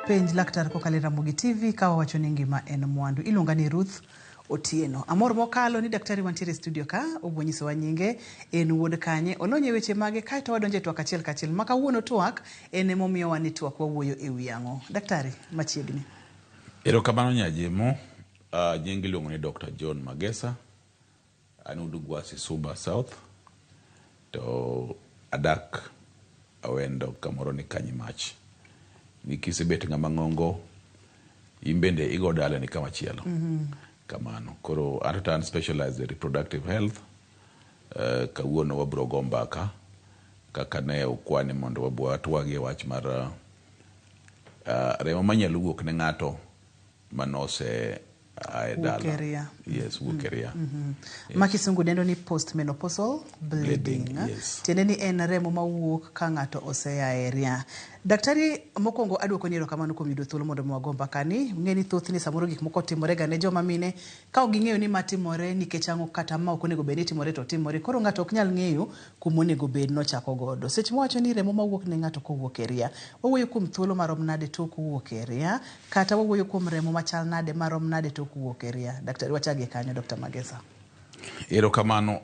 penj laktar kokalo Ramogi TV kawa wacho ni ngima en mwandu. Iluonga ni Ruth Otieno. Amor mokalo ni daktari wantiere studio ka, obonyiso wa nyinge, en wuod kanye, olonye weche mage kaito wadonje twak achiel kachiel. Maka wuono twak en momiyo wani twak wawuoyo e wi ang'o. Daktari machiegni. Erokamano nyajimo, nyingi iluongo ni Dr. John Magesa, an Udugwasi Suba South, to adak awendo kamoro ni Kanyimach. Nikisebet ng'ama ng'ongo, imbende igo dala ni kama chielo. Kamano. Koro an specialized in reproductive health. Kawuono wabro go mbaka kaka ne ukwani mondo watwagi wach mar remo manyalo wuok ne ng'ato manose dala. Yes, wuokeria. Yes. Makisungu dendo ni postmenopausal bleeding. Yes. Tiende ni en remo mawuok ka ng'ato osea area. Daktari mokongo aduoko ni erokamano kuom yudo thuolo mondo mwago mbaka ni. Ng'eni thoth ni samoro gik moko timore ga ne joma mine ka ok ging'eyo ni matimore nikech ang'o kata ma ok onego bed ni timore to timore. Koro ng'ato ok nyal ng'eyo kuma onego bed nochako godo. Seche mowacho ni remo mawuok ne ng'ato kowuok area. Wawuoyo kuom thuolo marom nade tok wuok area kata wawuoyo kuom remo machal nade marom nade tok wuok area. Daktari wachage kanyo Dr. Magesa. Erokamano,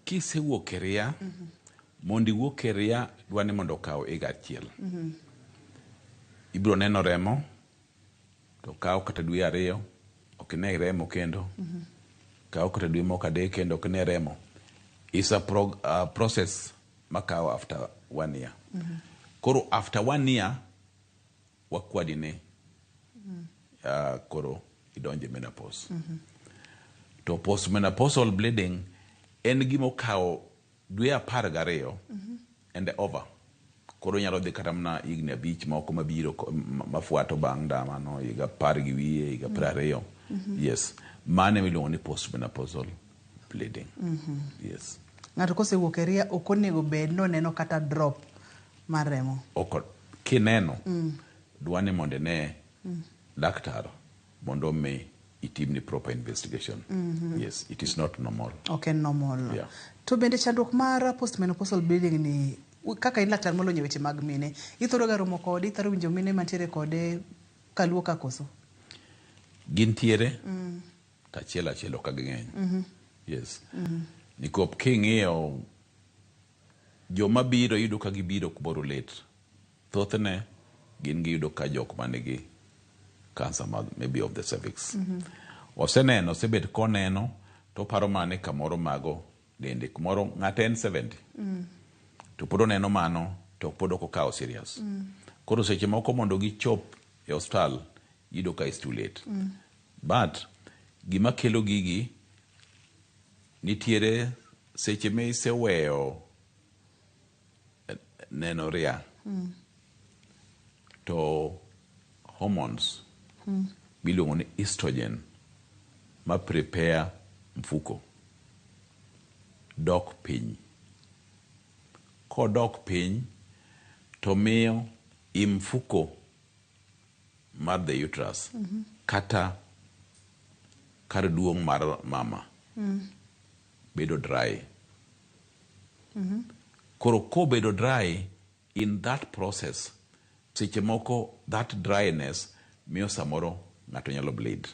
kisewuok area, mondi wuok area dwani mondo kaw higa achiel. Ibro neno remo, to kaw kata dwe ariyo, ok ne remo kendo. Kaw kata dwe moko adek kendo ok ne remo. It's a process makaw after 1 year. Koro after 1 year, wakwadi ne koro idonje menopause. To postmenopausal bleeding en gimo kaw dwe 12 and over. Koro nyalo dhi kata mna higni 5 moko mabiro mafuato bang' damano, higa 10 gi wiye, higa 20. Yes. Mane miluongo ni postmenopausal bleeding. Yes. Ng'ato kosewuok area ok onego bed no neno kata drop mar remo. Ok kineno dwani mondo ne daktar mondo me itimni proper investigation. Yes, it is not normal. Okay, normal. Yeah. To bende chandruok mar postmenopausal bleeding ni kaka in laktar molonyo weche mag mine, ithoro ga romo kode, ithoro winjo mine mantiere kode kaluo ka koso? Gintiere kachiel ok ging'eny. Yes. Nikop king'iyo joma biro yudo ka gibiro kumoro late. Thothne gin giyudo ka jok manigi cancer maybe of the cervix. Oseneno, osebet koneno, to paro mane kamoro mago dende. Kumoro ng'ate en 70. To pod oneno mano, to pod ok okawo serious. Koro seche moko mondo gichop e hospital, yudo ka is too late. But gima kelo gigi, nitiere seche me iseweyo neno ria. To hormones miluongo ni estrogen ma prepare mfuko dok piny. Kodok piny to miyo mfuko mar the uterus kata kar duong' mar mama bedo dry. Koro ko bedo dry, in that process seche moko that dryness miyo samoro ng'ato nyalo bleed.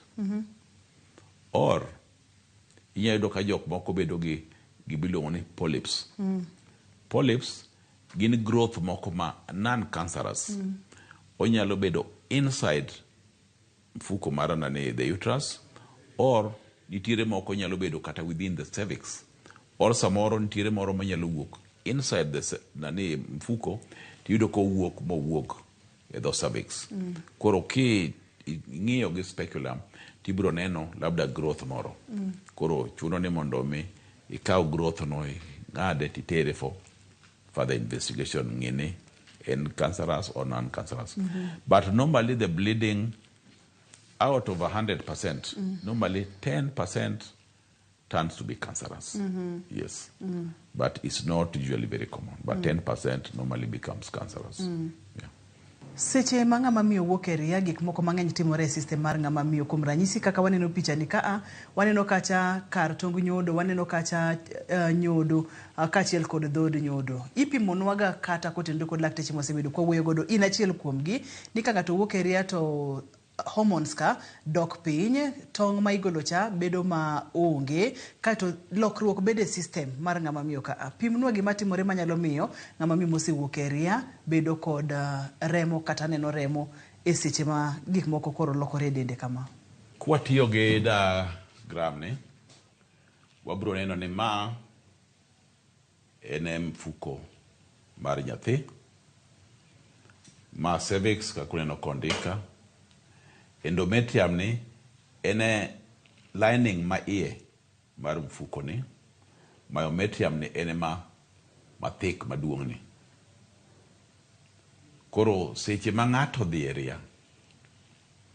Or inyalo yudo ka jok moko bedo gi biluongo ni polyps. Polyps gin growth moko ma non-cancerous. Onyalo bedo inside mfuko mara nane the uterus, or nitiere moko nyalo bedo kata within the cervix, or samoro nitiere moro manyalo wuok inside the nane mfuko, tiyudo ko wuok e the cervix. Koro ki ng'iyo gi speculum, tibro neno labda growth moro. Koro chuno ni mondo mi ikaw growth no ng'ade titere for further investigation, ng'ini en cancerous or non-cancerous. But normally the bleeding, out of 100%, normally 10% turns to be cancerous. Yes. But it's not usually very common. But 10% normally becomes cancerous. Yeah. Seche ma ng'ama miyo wuok e ria gik moko mang'eny timore e system mar ng'ama miyo. Kuom ranyisi kaka waneno picha ni kaa, waneno kacha kar tong nyodo, waneno kacha nyodo kaachiel kod dhod nyodo. Ipimonwaga kata kotendo kod lakteche mosebedo kwawuoyo godo, in achiel kuomgi, ni ka ng'ato wuok e ria to hormones ka dok piny, tong' ma igolo cha bedo ma onge, kato lokruok bede system mar ng'ama miyo ka. Pimnwa gima timore manyalo miyo ng'ama miyo mosewuok e ria bedo kod remo kata neno remo e seche ma gik moko koro lokore e dende kama. Kwatiyo gi diagram ni, wabro neno ni ma en mfuko mar nyathi, ma cervix ka kuneno kondika, endometrium ni ene lining ma iye mar mfuko ni, myometrium ni ene ma thick maduong' ni. Koro seche ma ng'ato dhi e ria,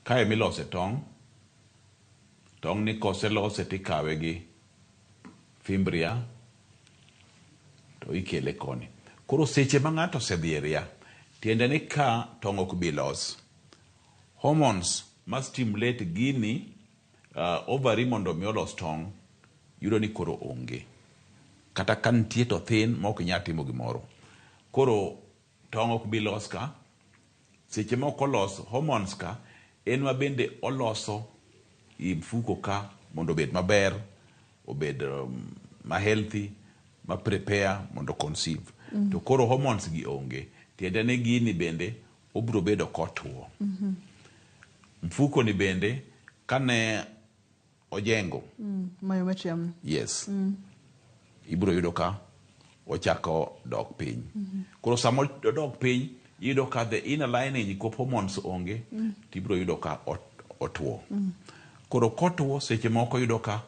kae milose tong' ni koselose tikawe gi fimbria to ikele koni. Koro seche ma ng'ato osedhi e ria, tiende ni ka tong' ok bi los, hormones ma stimulate gini ovary mondo mi olos tong' yudo ni koro onge. Kata ka nitie to thin ma ok nyal timo gimoro. Koro tong' ok bi los ka, seche ma ok olos hormones ka, en ma bende oloso i mfuko ka mondo obed maber, obed ma healthy, ma prepare mondo conceive. To koro hormones gi onge, tiende ni gini bende obro bedo kotuo. Mfuko ni bende kane ojengo, Myometrium. yes, ibro yudo ka ochako dok piny. Koro samo dok piny, yudo ka the inner lining ko hormones onge, tibro yudo ka otuo. Koro kotuo seche moko yudo ka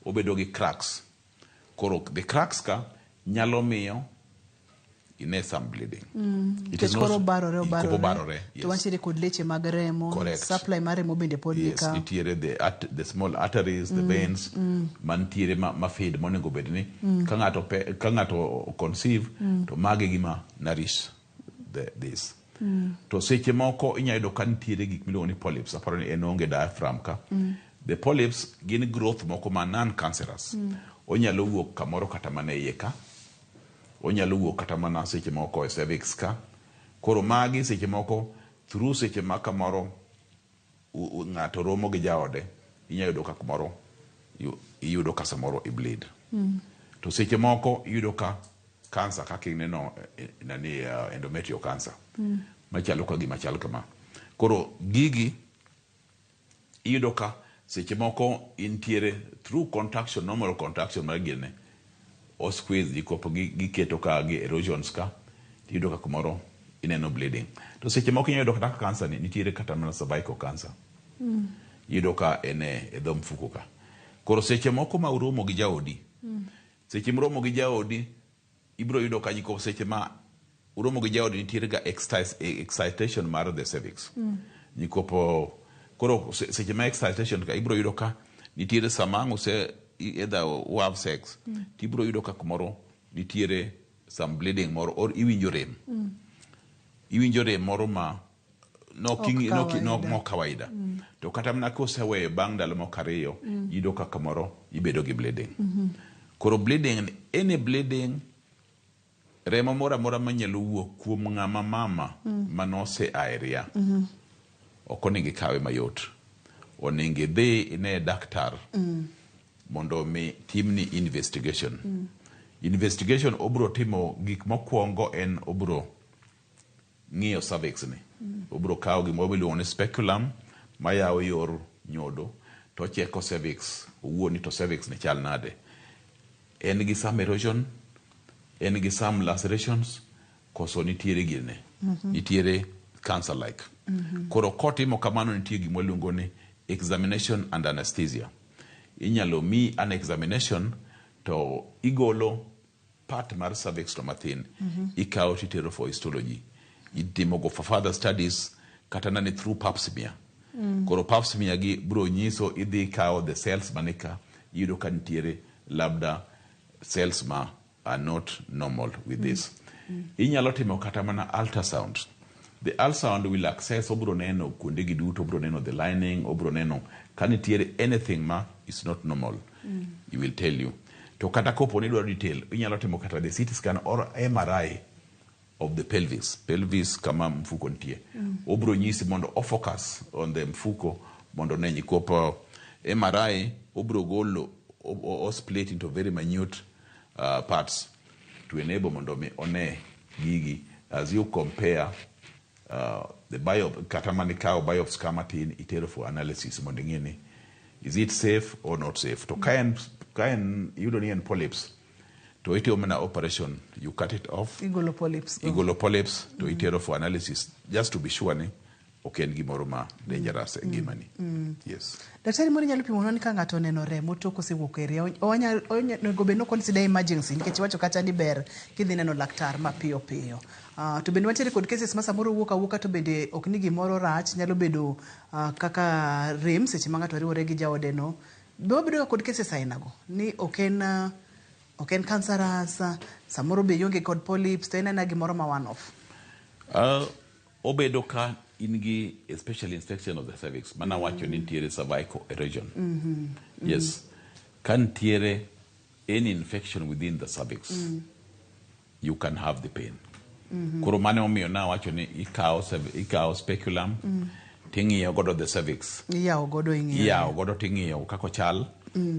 obedo gi cracks. Koro the cracks ka nyalo miyo ine some bleeding. It is Koro not barore. Yes. To wantiere kod leche mag remo. Correct. Supply mar remo bende pod Yes, nika. nitiere the small arteries, the veins, mantiere ma feed monego bed ni. Ka ng'ato conceive, to mage gima nourish this. To seche moko inyayudo ka nitiere gik miluongo ni polyps, aparo ni en onge diaphragm ka. The polyps gin growth moko ma non-cancerous. Onyalo wuok kamoro kata mana iye ka. Onyalo wuok kata mana seche moko e cervix ka. Koro magi seche moko, through seche ma kamoro ng'ato romo gi jaode, inyayudo ka kamoro iyudo ka samoro i bleed. To seche moko iyudo ka cancer kaka ineno endometrial cancer, machalo ka gima chal kama. Koro gigi iyudo ka seche moko intiere through contraction, normal contraction mar gine, o squeeze gikopo giketo ka gi erosions ka, iyudo ka kumoro ineno bleeding. To seche moko iyudo ka cancer ni nitiere kata mana cervical cancer. Iyudo ka ene e dho mfuko ka. Koro seche moko ma uromo gi jaodi, seche muromo gi jaodi, ibro yudo ka jiko seche ma uromo gi jaodi nitiere ga excitation mar the cervix. Jikopo, koro seche ma excitation ka ibro yudo ka nitiere samangu se either have sex, tibro yudo ka kumoro nitiere some bleeding moro, or iwinjo rem. Iwinjo rem moro ma no kawaida. To kata mna koseweyo bang' ndalo moko ariyo, yudo ka kamoro ibedo gi bleeding. Koro bleeding, any bleeding, remo mora mora manyalo wuok kuom ng'ama mama manose aeria, ok onego kawe mayot. Onego dhi ine daktar mondo mi timni investigation. Investigation obro timo gik mokwongo en obro ng'iyo cervix ni. Obro kawo gima iluongo ni speculum mayawo yor nyodo, to cheko cervix, owuoni to cervix ni chal nade. En gi some erosion, en gi some lacerations, koso nitiere gine, nitiere cancer like. Koro kotimo kamano nitie gima iluongo ni examination and anesthesia. Inyalo mi an examination to igolo part mar cervix to mathin, ikawo titero for histology. Itimo go for further studies kata nane through pap smear. Koro pap smear gi bro nyiso idhi kawo the cells manika, yudo ka nitiere labda cells ma are not normal with this. Inyalo timo kata mana ultrasound. The ultrasound will access obro neno kuonde gi duto, obro neno the lining, obro neno kanitiere anything ma is not normal. It will tell you. To kata kopo ni dwaro detail, inyalo timo kata the CT scan or MRI of the pelvis. Pelvis kama mfuko nitie. Obro nyisi mondo focus on the mfuko mondo nenyi kopo MRI obro golo or split into very minute parts to enable mondo me one gigi as you compare the biopsy kamatin itero for analysis mondo ngini is it safe or not safe. To kaen you don't need polyps to itio mena operation, you cut it off. Igolo polyps to itero for analysis just to be sure ni okay gimoro ma dangerous ngimani. Yes. Daktari mori nyalo pimo ni ka ngato neno remo to kosewuok e ria onego be no consider emergency nikech wacho kata ni ber kidhi neno laktar ma piyo piyo. To bende watiere kod cases ma samoro wuoka to bende ok ni gimoro rach, nyalo bedo kaka rem seche ma ngato riwore gi jaode no. Be wabedo kod cases ainago ni ok en cancerous, samoro be yonge kod polyps to en gimoro ma one off. Obedo ka ingi especially infection of the cervix mana wacho ni tiere cervical erosion. Yes. Kan tiere any infection within the cervix, you can have the pain. Koro mane omiyo na wacho ni ikao speculum tingiyo godo the cervix. Iyawo godo tingiyo kako chal.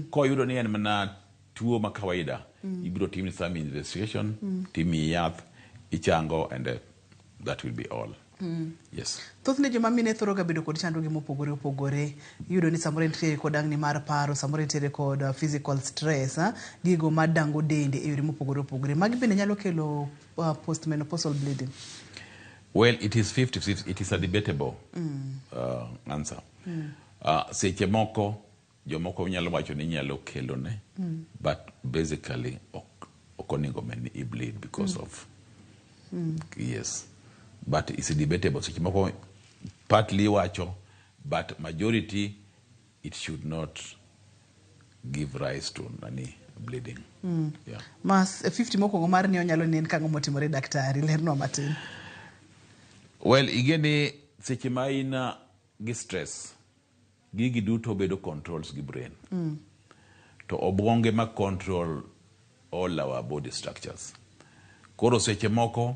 Ko yudo ni en mana tuo ma kawaida, ibiro timi some investigation, timi yath, ichango, and that will be all. Yes. Thothne joma mine thoro ga bedo kod chandruoge mopogore opogore. Yudo ni samoro nitie kod ang'ni mar paro, samoro nitie kod physical stress, gigo madango dende e yore mopogore opogore. Magi bende nyalo kelo postmenopausal bleeding. Well, it is 50-50. It is a debatable answer. Seche moko jomoko nyalo wacho ni nyalo kelo ne, but basically okoningo meni I bleed because of yes. But it's debatable. Seche moko partly wacho, but majority it should not give rise to any bleeding. Yeah. Mas 50 moko mar ni onyalo nen kango motimore daktari lerno matin. Well, igeni seche ma ina gi stress, gigi duto bedo controls gi brain. To obwonge ma control all our body structures. Koro seche moko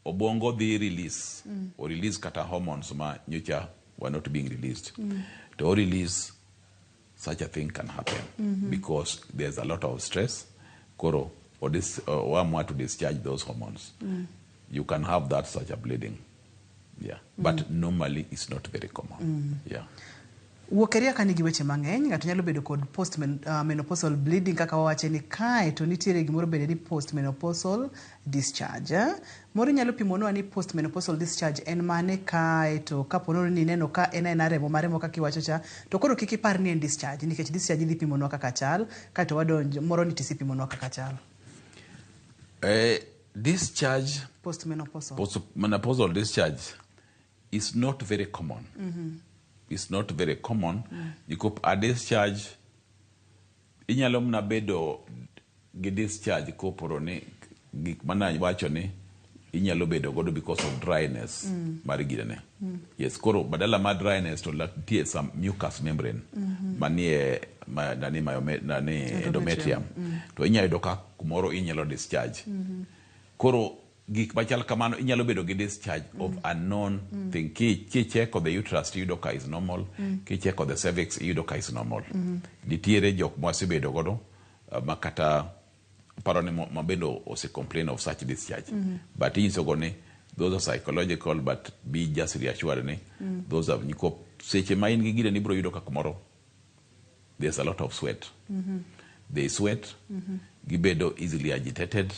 obwongo dhi release or release kata hormones ma nyocha were not being released. To release, such a thing can happen because there's a lot of stress. Koro or want to discharge those hormones. You can have that such a bleeding. Yeah. But normally it's not very common. Yeah. Wuokeria ka nigi weche mang'eny, ng'ato nyalo bedo kod postmenopausal bleeding kaka wawache ni kae to nitiere gimoro bende ni postmenopausal discharge. Moro nyalo pimonwa ni postmenopausal discharge en mane kae to kapono ni neno ka en remo maremo kaka iwacho cha to koro kik ipar ni en discharge nikech discharge idhi pimonwa kaka chal kae to wadonjo moro ni tisi pimonwa kaka chal. Discharge postmenopausal discharge is not very common. It's not very common. Because a discharge, inyalo mna bedo gi discharge koporo ni gik mana wacho ni inyalo bedo godo because of dryness marigidane. Yes, koro badala ma dryness to tie some mucous membrane manie nani endometrium. To inyalo doka kumoro inyalo discharge. Koro gik machal kamano inyalo bedo gi discharge of a known thing. Ki check the uterus yudo ka is normal, ki check the cervix yudo ka is normal. Nitiere jok mosebedo godo makata paro ni mabedo ose complain of such discharge. But inso gone those are psychological, but be just reassured ni those are niko seche ma in gi gire ni bro yudo ka kumoro there's a lot of sweat. They sweat, gibedo easily agitated.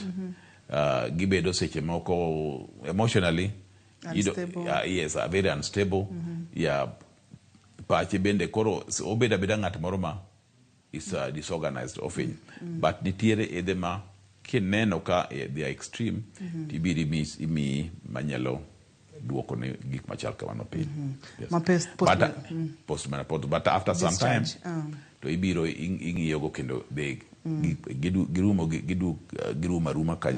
Gibedo seche moko emotionally unstable. Yes, very unstable. Yeah, pache bende koro obeda ng'at moro ma is disorganized often. But nitiere edema kineno ka they are extreme tibiri imi manyalo duoko ne gik machal kamano piny. Yes. Postmenopausal, but after some time to ibiro ing'iyogo kendo girumo aruma ka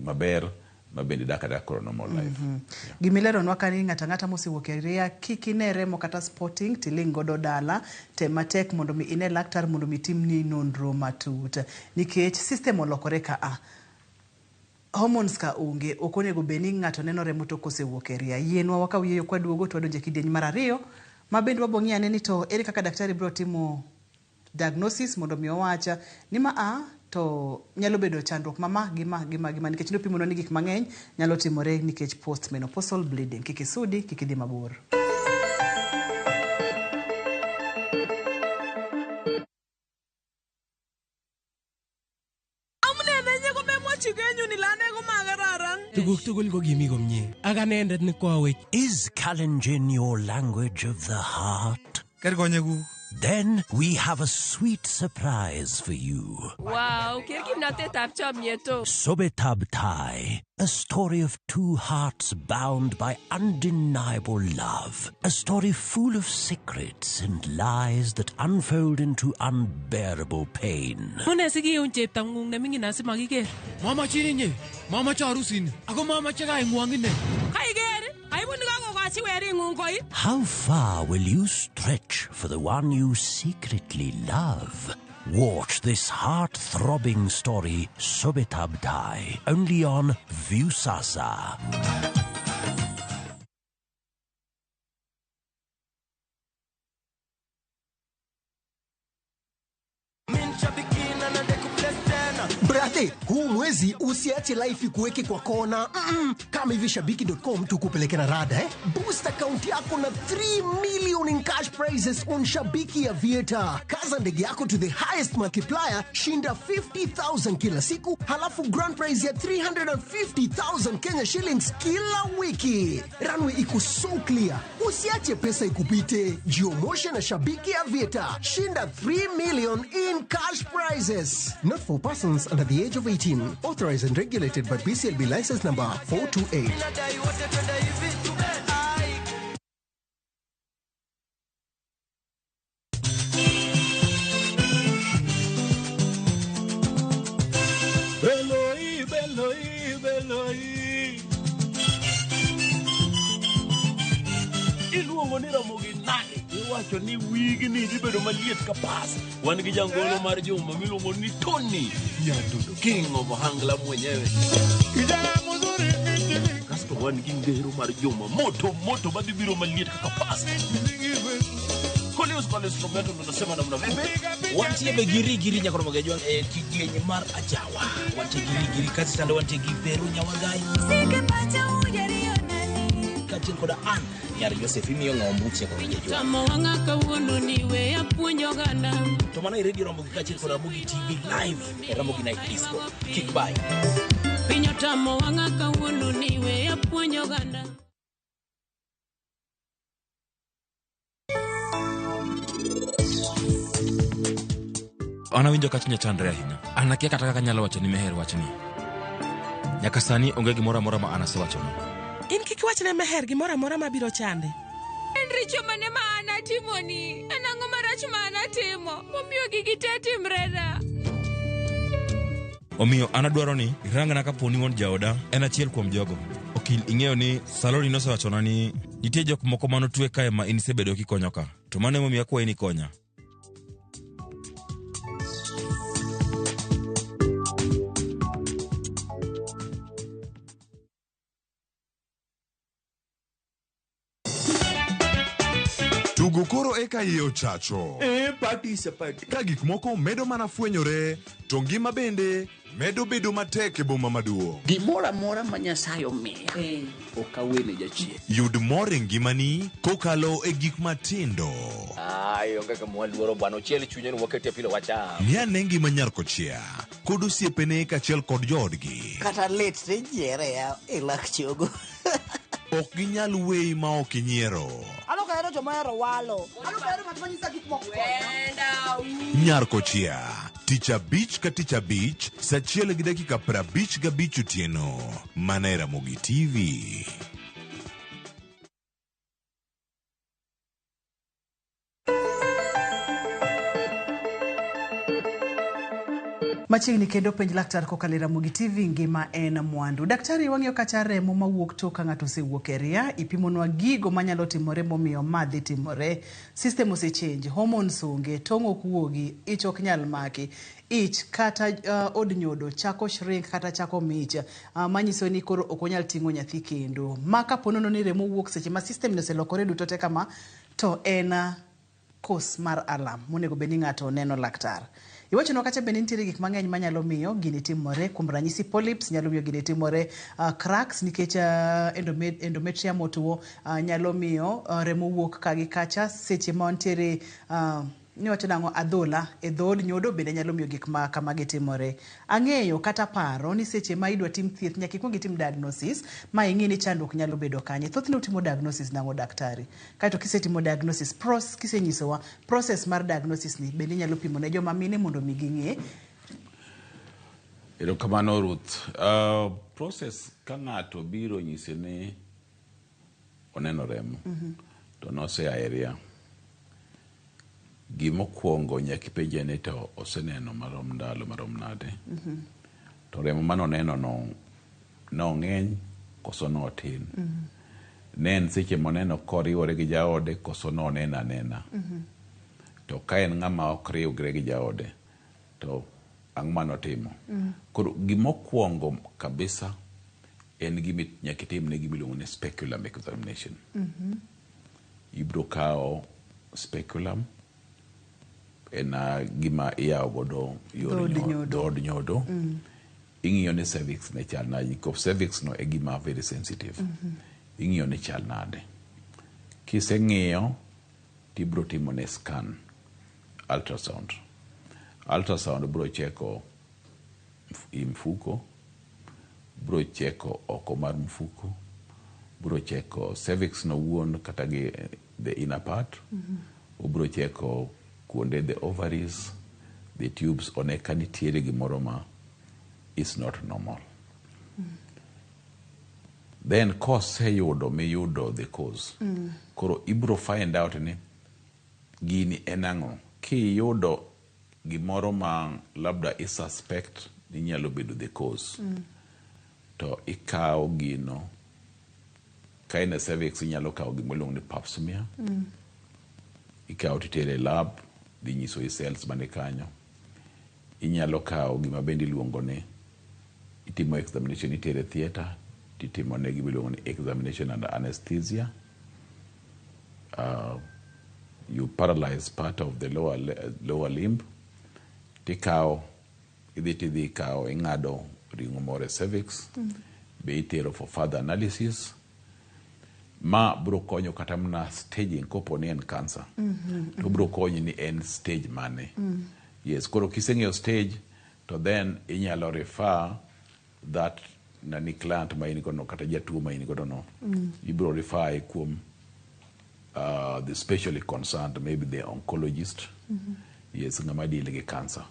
maber ma bende dak adakora normal life. Gimilero nwakani ng'ata mosewuok e ria kik ine remo kata spotting tiling godo dala tematek mondo mi ine laktar mondo mi timni nonro matut nikech system olokore ka hormones ka onge ok onego bed ni ng'ato neno remo tok kosewuok e ria. Yienwa wakaw yieyo kwaduogo twadonjo e kidieny mar ariyo ma bende wabo ng'iyo ane ni to ere kaka daktari biro timo diagnosis mondo mi owacha ni to nyalo bedo chandruok mama gima nikech nopimo ni gik mang'eny nyalo timore nikech post menopausal bleeding. Kik isudi, kik idhi mabor. Tuguk tugul ko kimi komie. Ak anendet ni kowech. Is Kalenjin your language of the heart? Kerkonyekuk. Then we have a sweet surprise for you. Wow, kimnatetab chomyeto. Sobetab Tai, a story of two hearts bound by undeniable love. A story full of secrets and lies that unfold into unbearable pain. Mune sikiun cheptangung nemingin asimakiker. Mamache inye, mamache harusin, ako mamache kaingwong ine. Kaiker, aibun kakokachi weringung koi. How far will you stretch for the one you secretly love? Watch this heart-throbbing story, Sobetab Tai, only on Viusasa. Brate, huu mwezi usiache life kuweke kwa kona. Kama hivi shabiki.com tukupeleke na rada Boost account yako na 3 million in cash prizes on Shabiki Aviator. Kaza ndege yako to the highest multiplier, shinda 50,000 kila siku, halafu grand prize ya 350,000 Kenya shillings kila wiki. Runway iko so clear. Usiache pesa ikupite. Jiomoshe na Shabiki Aviator. Shinda 3 million in cash prizes. Not for persons under the age of 18. Authorized and regulated by BCLB license number 428. Iluongo ni Ramogi nade iwacho ni wigi ni dhi bedo maliet ka pas. Wan gi jangolo mar juma miluongo ni Tony Nyadundo, king of Ohangla mwenyewe. Kasto wan gi ngero mar juma moto madhi biro maliet kaka pas. Koleos instrumento ndo nasema namna vipi? Wantie be giri nyakoro magejwa kidieny mar ajawa. Wantie giri kasi sande wantie giveru nyawangai. Sike pacha ujeri onani. Katin koda an yar Joseph imiyo ngombuche kwa magejwa. Tamo wanga kawuono niwe apuonjo ganda. To mana radio Ramogi katin koda Ramogi TV live Ramogi Night Disco. Kick by. Pinyo tamo wanga kawuono niwe apuonjo ganda. Ana winjo ka chunya chandre ahinya. An akia kata kaka nyalo wacho ni meher wachni. Nyaka sani onge gimoro amora ma ana sewacho ni. In kik wachne meher gimoro amora mabiro chande. En richo mane ma ana timoni? En ang'o marach ma ana timo? Momiyo gigi te timrena. Omiyo ana dwaro ni irangana ka poni won jaoda en achiel kuom jogo. Okil ing'eyo ni Saloni nosewachona ni nitie jok moko manotwe kae ma in sebedo kikonyo ka. To mano emomiyo akwayi ni konya. Tugo koro eka yeo chacho. Party. Ka gik moko medo mana fwenyore, to ngima bende medo bedo matek e boma maduong'. Gimora mora ma Nyasaye omiya. Okawene jachien. Yud mor e ngimani kokalo e gik matindo. Onge ka mwaluoro bwana ochiel chunye ni wakete pile wacha. Ni ane ngima Nyarkochia kod osiepene kachiel kod joodgi. Kata let ne nyiere ya e lak chogo. Ok ginyal weyi ma ok inyiero. Ano kaero joma hero walo. Ano kaero ng'at manyisa gik moko. Nyarkochia, tich abich ka tich abich, saa 1:55 otieno. Mana e Ramogi TV. Machiegni kendo penj laktar kokalo Ramogi TV ngima en mwandu. Daktari wang'iyo kacha remo mawuok tok ka ng'ato osewuok e ria, ipimonwa gigo manyalo timore momiyo madhi timore. System osechange, hormones onge, tong' ok wuogi, ich ok nyal maki. Ich kata od nyodo chako shrink kata chako mich, manyiso ni koro ok onyal ting'o nyathi kendo. Ma kaponono ni remo wuok seche ma system no oselokore duto te kama, to en kos mar alam monego bed ni ng'ato neno laktar. Iwachono kacha bende nitiere gik mang'eny manyalo miyo gini timore, kuom ranyisi polyps nyalo miyo gini timore, cracks nikech endometrium otuo nyalo miyo remo wuok kagi kacha, seche ma nitiere ni wacho nango adhola e dhod nyodo bende nyalo miyo gik ma kamagi timore. Ang'eyo kata paro ni seche ma idwa tim thieth nyaka ikwong itim diagnosis ma ing'e ni chandruok nyalo bedo kanye. Thothne utimo diagnosis nango daktari. Kaito kisetimo diagnosis kisenyisowa process mar diagnosis ni bende nyalo pimo ne joma mine mondo mi ging'e. Erokamano Ruth. Process ka ng'ato biro nyise ni oneno remo to nosea area. Gimokwongo nyaka ipenje ni to oseneno marom ndalo marom nade. To remo manoneno no ng'eny koso no tin. Nen seche moneno koriwore gi jaode koso no nena nena. To ka en ng'ama ok riwre gi jaode to ang' manotimo. Koro gimokwongo kabisa en nyaka itimne gimiluongo ni speculum examination. Ibro kawo speculum en gima iyawo godo dhod nyodo. Ing'iyo ni cervix ne chal nade, because cervix no e gima very sensitive. Ing'iyo ni chal nade. Kiseng'iyo tibro timo ne scan, ultrasound. Ultrasound bro cheko mfuko, bro cheko oko mar mfuko, bro cheko cervix no wuon kata gi the inner part, bro cheko kuonde the ovaries, the tubes, one ka nitiere gimoro ma is not normal. Then miyudo the cause. Koro ibro find out ni gini enang'o. Kiyudo gimoro ma labda i suspect ni nyalo bedo the cause. To ikawo gino. Ka in a cervix inyalo kawo gimoluongo ni pap smear. Ikawo titere lab, dhi nyiso i cells mane kanyo. Inyalo kawo gima bende iluongo ni itimo examination, itere theater, titimo ne gimiluongo ni examination under anesthesia. You paralyze part of the lower limb. Idhi ikawo ing'ado ring'o moro e cervix, be itero for further analysis. Ma bro konyo kata mna staging kopo ni en cancer. To bro konyo ni en stage mane. Yes, koro kiseng'eyo stage to then inyalo refer that nani client ma in godo kata jatuo ma in godo no. Ibro refer kuom the specially concerned, maybe the oncologist. Yes, ng'ama deal gi cancer.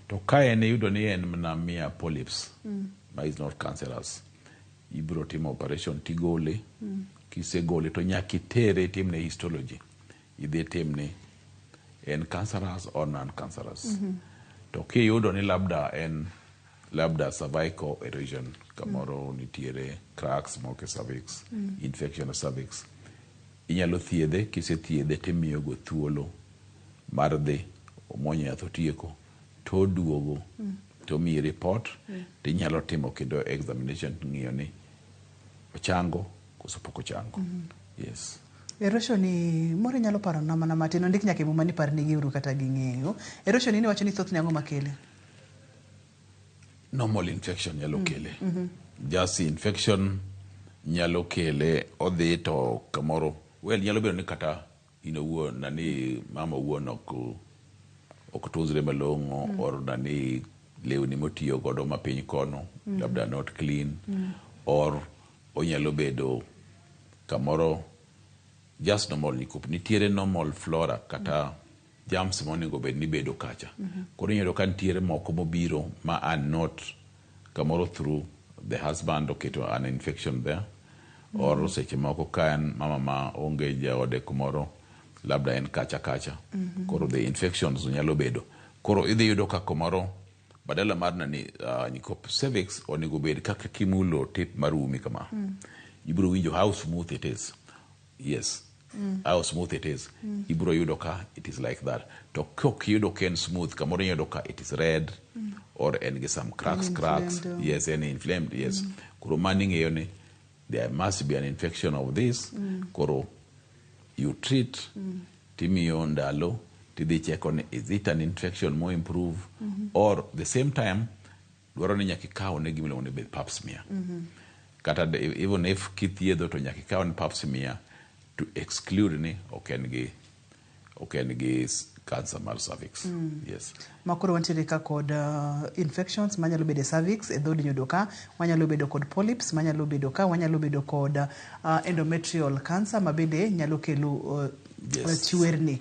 To ka en yudo ni en mna mia polyps, ma is not cancerous, ibro timo operation tigole. Kisegole to nyaka itere timne histology. Idhi timne en cancerous or non-cancerous. To kiyudo ni labda cervical erosion, kamoro nitiere cracks moke cervix, infection of cervix, inyalo thiedhe. Kisethiedhe timiyo go thuolo mar dhi omonyo yath otieko to duogo to miyi report. Tinyalo timo kendo examination ng'iyo ni ochango koso pok ochango. Yes. Erosion ni moro nyalo paro na mana matin ndik nyaka muma ni par ni giuru kata ging'eyo. Erosion ni wacho ni thoth ne ang'o makele? Normal infection nyalo kele. Just infection nyalo kele odhi to kamoro. Well, nyalo bedo ni kata wuon nani mama wuon ok tuzre malong'o, or nani lewni motiyo godo mapiny kono labda not clean, or onyalo bedo kamoro just normal nitiere normal flora kata germs monego bed ni bedo kacha. Koro inyalo ka nitiere moko mobiro ma are not kamoro through the husband oketo an infection there, or seche moko ka en mama ma onge jaode kumoro labda en kacha. Koro the infections nyalo bedo. Koro idhi yudo ka kumoro badala mar nani nikop cervix onego bed kaka kimulo tip marumi kama ibro winjo how smooth it is. Yes. How smooth it is. Ibro yudo ka it is like that. To kok yudo ken smooth kamoro yudo ka it is red or and some cracks. Yes, and inflamed. Yes. Kuro manning yone there must be an infection of this. Kuro you treat timiyo ndalo tidhi check on is it an infection more improve or the same time dwaro ni nyaki kawo ne gimilo ne bed pap smear. Kata even if kithiedho to nyaki kawo ne pap smear to exclude ni oken gi cancer mar cervix. Yes. Makoro wantiere ka kod infections manyalo bedo cervix e dhod nyodo ka, wanyalo bedo kod polyps manyalo bedo ka, wanyalo bedo kod endometrial cancer mabende nyalo kelo chwerni.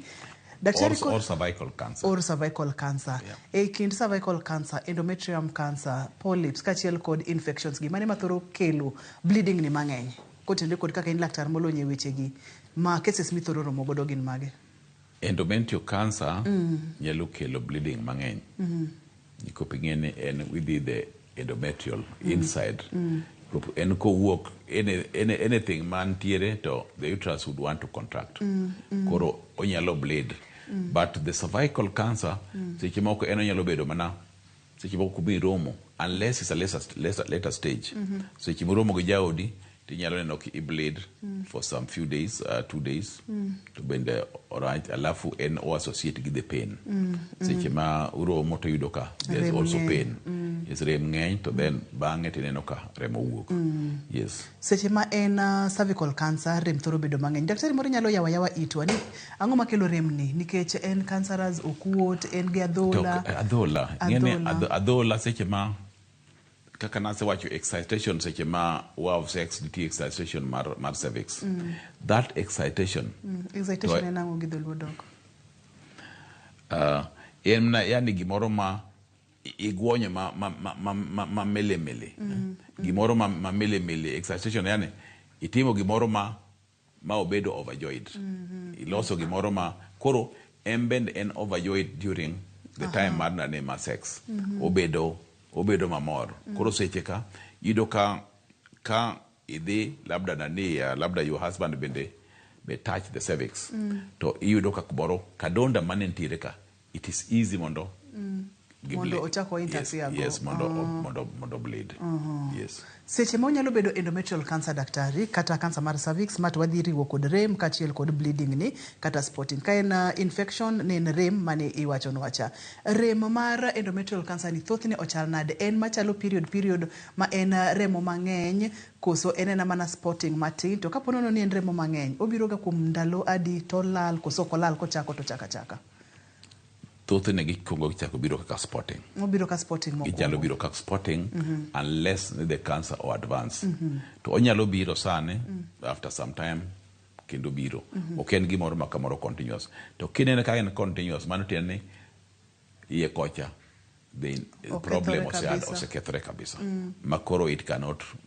Or cervical cancer. Or cervical cancer. Yeah. Kind cervical cancer, endometrium cancer, polyps, kachiel kod infections gi mane mathoro kelo bleeding ni mang'eny. Kotende kod kaka in laktar molonye wechegi ma cases mithoro romo godo gin mage. Endometrial cancer nyalo kelo bleeding mang'eny. Nikopingene en within the endometrial inside. En kowuok anything mantiere to the uterus would want to contract. Koro onyalo bleed. But the cervical cancer seche moko en onyalo bedo mana seche moko bi romo unless it's a later stage. Seche moromo gi jaodi tinyalo neno ki bleed for some few days, 2 days to bende alright alafu en o associate with the pain. Seche ma uromo to yudo ka there's also pain. Yes, rem ng'eny to then bang'e tineno ka remo wuok. Yes. Seche ma en cervical cancer rem thoro bedo mang'eny. Daktari moro nyalo yawa itwa ni ang'o makelo rem ni nikech en cancerous okuot en gi adhola. Adhola seche ma kaka nase wacho excitation seche ma wow sex DT excitation mar cervix. That excitation. Excitation en ang'o gi dholuo dok. En yani gimoro ma igwonyo ma mele. Gimoro ma mele. Excitation yani itimo gimoro ma obedo overjoyed. Iloso gimoro ma koro embend en overjoyed during the time mar nane ma sex. Obedo mamor. Koro seche ka yudo ka idhi labda nani labda your husband bende be touch the cervix. To yudo ka kuboro kadonda manentiere ka it is easy mondo ochako interfere go. Yes, mondo bleed. Yes. Seche mo nyalo bedo endometrial cancer daktari kata cancer mar cervix mat wadhi riwo kod rem kachiel kod bleeding ni kata spotting. Ka en infection ne en rem mane iwacho no wacha. Rem mar endometrial cancer ni thothne ochal nade en machalo period ma en remo mang'eny koso en mana spotting matin to kapono ni en remo mang'eny obiro ga kuom ndalo adi to lal koso kolal kochako to chaka. Thothne gikongo gichako biro kaka spotting. Obiro ka spotting moko. Inyalo biro kaka spotting unless the cancer or advance. To onyalo biro sane after some time kendo biro. Oken gimoro makamoro continuous. To kinene ka en continuous mano tiende iye kocha the problem osekethore kabisa. Makoro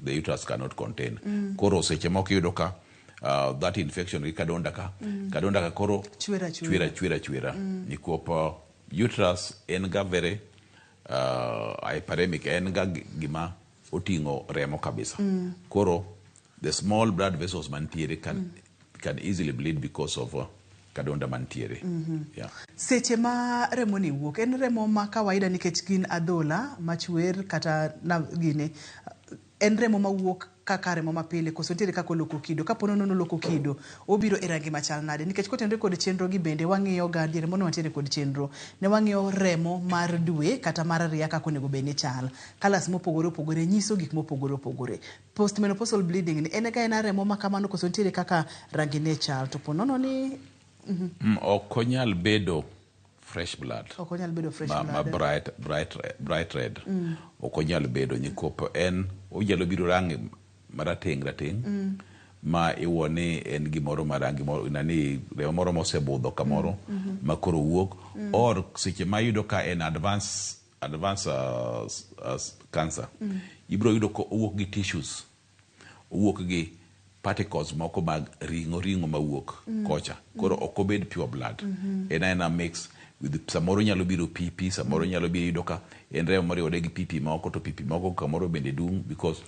the uterus cannot contain. Koro seche moko yudo ka that infection kadonda ka koro chwera nikuopo uterus en ga very hyperemic en ga gima otingo remo kabisa. Koro the small blood vessels mantiere can easily bleed because of kadonda mantiere. Yeah. Seche ma remo ni wuok en remo ma kawaida nikech gin adhola machwer kata na gine en remo ma wuok kaka remo mapile koso ntiere kako loko kido kapono nono loko kido obiro e rangi machal nade nikech kotendre kod chenro gi bende wang'iyo ga diere mono wantiere kod chenro ne wang'iyo remo mar dwe kata mar ria kako nego bene chal kalas mopogore nyiso gik mopogore postmenopausal bleeding ni en ga en remo makamano koso ntiere kaka rangi ne chal to ponono ni okonyal bedo fresh blood. Okonyal bedo fresh blood. Bright red. Okonyal bedo nyikopo en onyalo biro rangi marateng ma iwone en gimoro marangi nani remo moro mosebudho kamoro makoro wuok or seche ma yudo ka en advance cancer ibro yudo ko wuok gi tissues wuok gi particles moko mag ringo mawuok kocha koro okobed pure blood ena mix samoro nyalo biro pipi, samoro nyalo biro yudo ka en remo moriwore gi pipi moko, to pipi moko kamoro bende dung because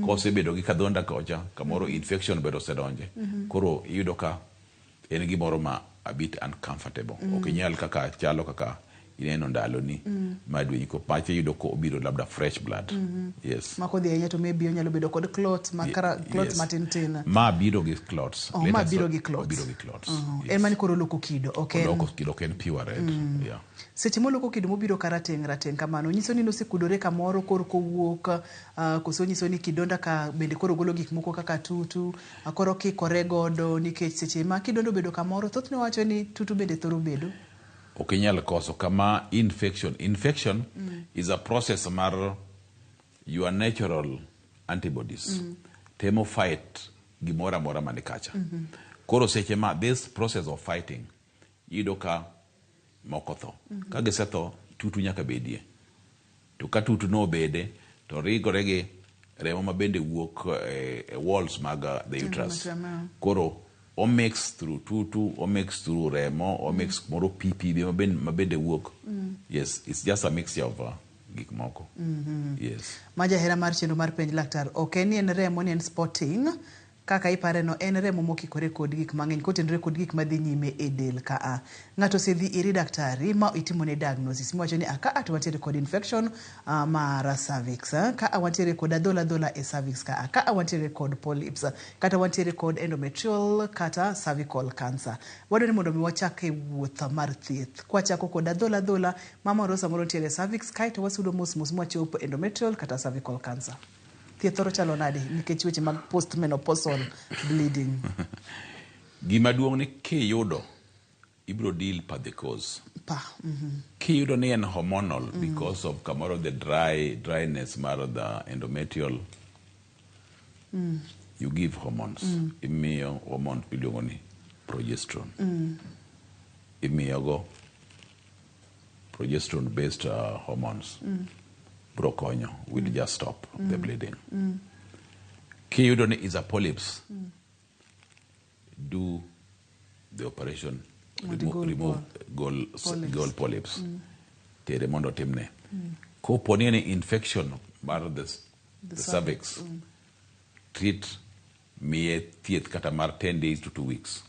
kosebedo gi kadhonda kocha kamoro infection bedo sedonje. Koro iyudo ka en gimoro ma a bit uncomfortable. Ok inyal kaka chalo kaka ineno ndalo ni madwe ko pache yudo ko obiro labda fresh blood. Yes. Mako dhi ahinya to maybe onyalo bedo kod clots clots matin. Ma biro gi clots. Ma biro gi clots. Biro gi clots. En mani koro loko kido, okay. Loko kido ken pure red. Yeah. Seche moloko kido mobiro karateng kamano nyiso ni nosekudore kamoro koro kowuok koso nyiso ni kidonda ka bende koro golo gik moko kaka tutu akoro kikore godo nikech seche ma kidondo bedo kamoro thothne wacho ni tutu bende thoro bedo. Okinyal koso kama infection is a process mar your natural antibodies temo fight gimora mora mane kacha. Koro seche ma this process of fighting yudo ka moko tho. Ka gisetho tutu nyaka bedie. To ka tutu no bede to rigore gi remo ma bende wuok walls mag the uterus. Koro o mix through tutu, o mix through remo, o mix moro pipi ma bende wuok. Yes, it's just a mixture of gik moko. Yes. Maja hera mar chenro mar penj laktar, ok ni en remo ni en spotting kaka ipare no en remo mokikore kod gik mang'eny kotenore kod gik madhi nyime e del ka ng'ato sedhi iri daktari ma itimone diagnosis miwacho ni ka wantiere kod infection mar cervix ka wantiere kod adhola e cervix ka wantiere kod polyps kata wantiere kod endometrial kata cervical cancer. Wadwani mondo mi wachak e wuoth mar thieth kwachako kod adhola mamoro samoro tiere cervix kaito wasudo mos mwachopo endometrial kata cervical cancer. Thiethoro chalo nade nikech weche mag postmenopausal bleeding. Gima duong' ni kiyudo ibro deal per the cause. Kiyudo ni en hormonal because of kamoro the dryness mar the endometrial. You give hormones. Imiyo hormone miluongo ni progesterone. Imiyo go progesterone based hormones. Brokonyo will just stop the bleeding. Kiyudo ni is a polyps. Do the operation. Remove goal polyps. Tere mondo timne. Ko poni ni infection mar the cervix. Treat miye thieth kata mar 10 days to 2 weeks.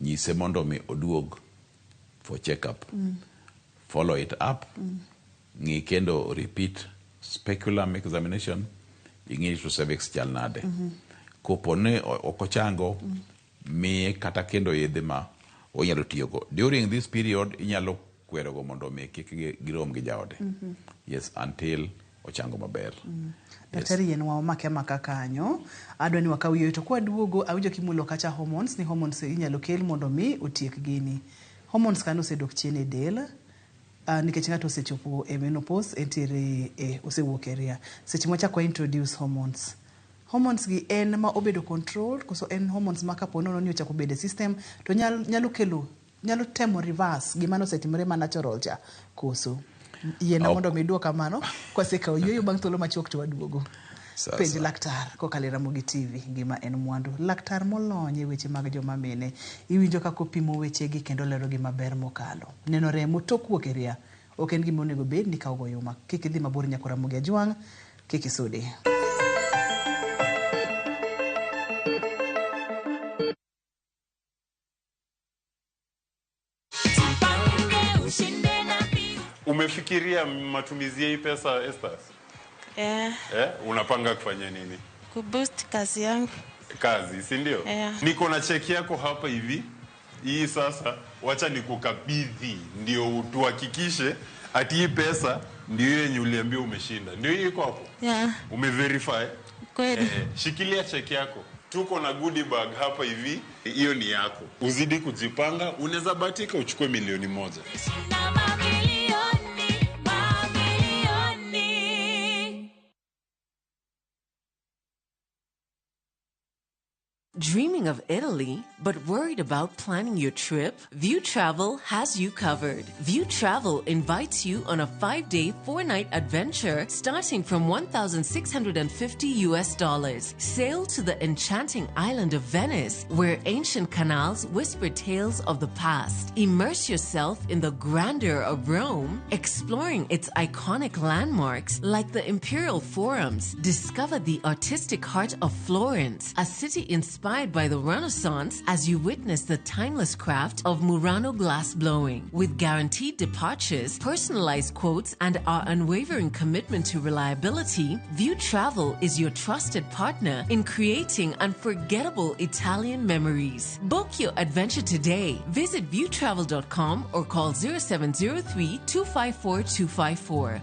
Nyise mondo mi oduog for checkup. Follow it up. Ngi kendo repeat speculum examination. Ingi to cervix chal nade. Kopone okochango miye kata kendo yedhe ma onyalo tiyogo. During this period inyalo kwero go mondo mi kik girom gi jaode. Yes, until ochango maber. Daktari yen wa make maka kanyo adwani wakawiyo to kwa duogo awinjo kimulo kacha hormones ni hormones inyalo kel mondo mi otiek gini. Hormones kano sedok chien e del. Nikech ng'ato osechopo e menopause entiere osewuok e ria. Seche mwachako introduce hormones. Hormones gi en ma obedo control koso en hormones ma kapono ni ochako bedo system to nyalo temo reverse gima no setimore ma natural cha koso. Yena mondo miduo kamano kwa seka oyoyo bang' thuolo machuok to waduogo. Penj laktar kokalo Ramogi TV gima en mwandu. Laktar molony e weche mag joma mine iwinjo kako pimo weche gi kendo lero gi maber mokalo. Neno remo tok wuok e ria ok en gima onego bed ni kawo goyo mak kik idhi mabor nyaka Ramogi ajwang' kik isudi. Umefikiria matumizi ya hii pesa Esther? Unapanga kufanya nini? Kuboost kazi yangu. Kazi, si ndio? Niko na cheki yako hapa hivi. Hii sasa wacha nikukabidhi ndio tuhakikishe ati hii pesa ndio yenye uliambia umeshinda. Ndio hii iko hapo? Umeverify? Kweli. Shikilia cheki yako. Tuko na goodie bag hapa hivi. Hiyo ni yako. Uzidi kujipanga, unaweza bahatika uchukue milioni 1. Dreaming of Italy, but worried about planning your trip? View Travel has you covered. View Travel invites you on a 5-day, 4-night adventure starting from $1,650. Sail to the enchanting island of Venice, where ancient canals whisper tales of the past. Immerse yourself in the grandeur of Rome, exploring its iconic landmarks like the Imperial Forums. Discover the artistic heart of Florence, a city inspired by the Renaissance as you witness the timeless craft of Murano glass blowing. With guaranteed departures, personalized quotes, and our unwavering commitment to reliability, View Travel is your trusted partner in creating unforgettable Italian memories. Book your adventure today. Visit viewtravel.com or call 0703 254 254.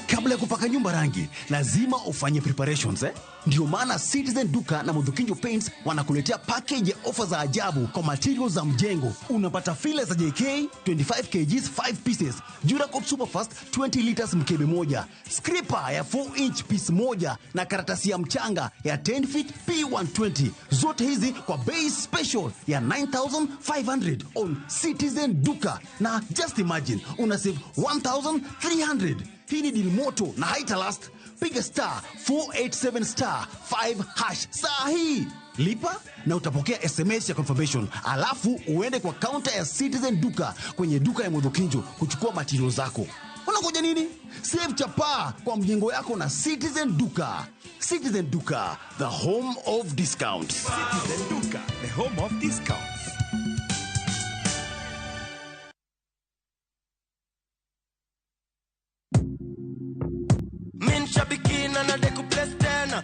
Kabla ya kupaka nyumba rangi, lazima ufanye preparations Ndio maana Citizen Duka na Mudhukinjo Paints wanakuletea package ya offer za ajabu kwa materials za mjengo. Unapata filler za JK 25 kgs 5 pieces, Duracoat Superfast 20 liters mkebe moja, scraper ya 4 inch piece moja na karatasi ya mchanga ya 10 feet P120. Zote hizi kwa bei special ya 9,500 on Citizen Duka. Na just imagine, una save 1,300. Hii ni deal moto na haitalast. Piga star 487 star 5 hash saa hii. Lipa na utapokea SMS ya confirmation. Alafu uende kwa counter ya Citizen Duka kwenye duka ya Mudhukinjo kuchukua materials zako. Unangoja nini? Save chapa kwa mjengo yako na Citizen Duka. Citizen Duka, the home of discounts. Citizen Duka, the home of discounts.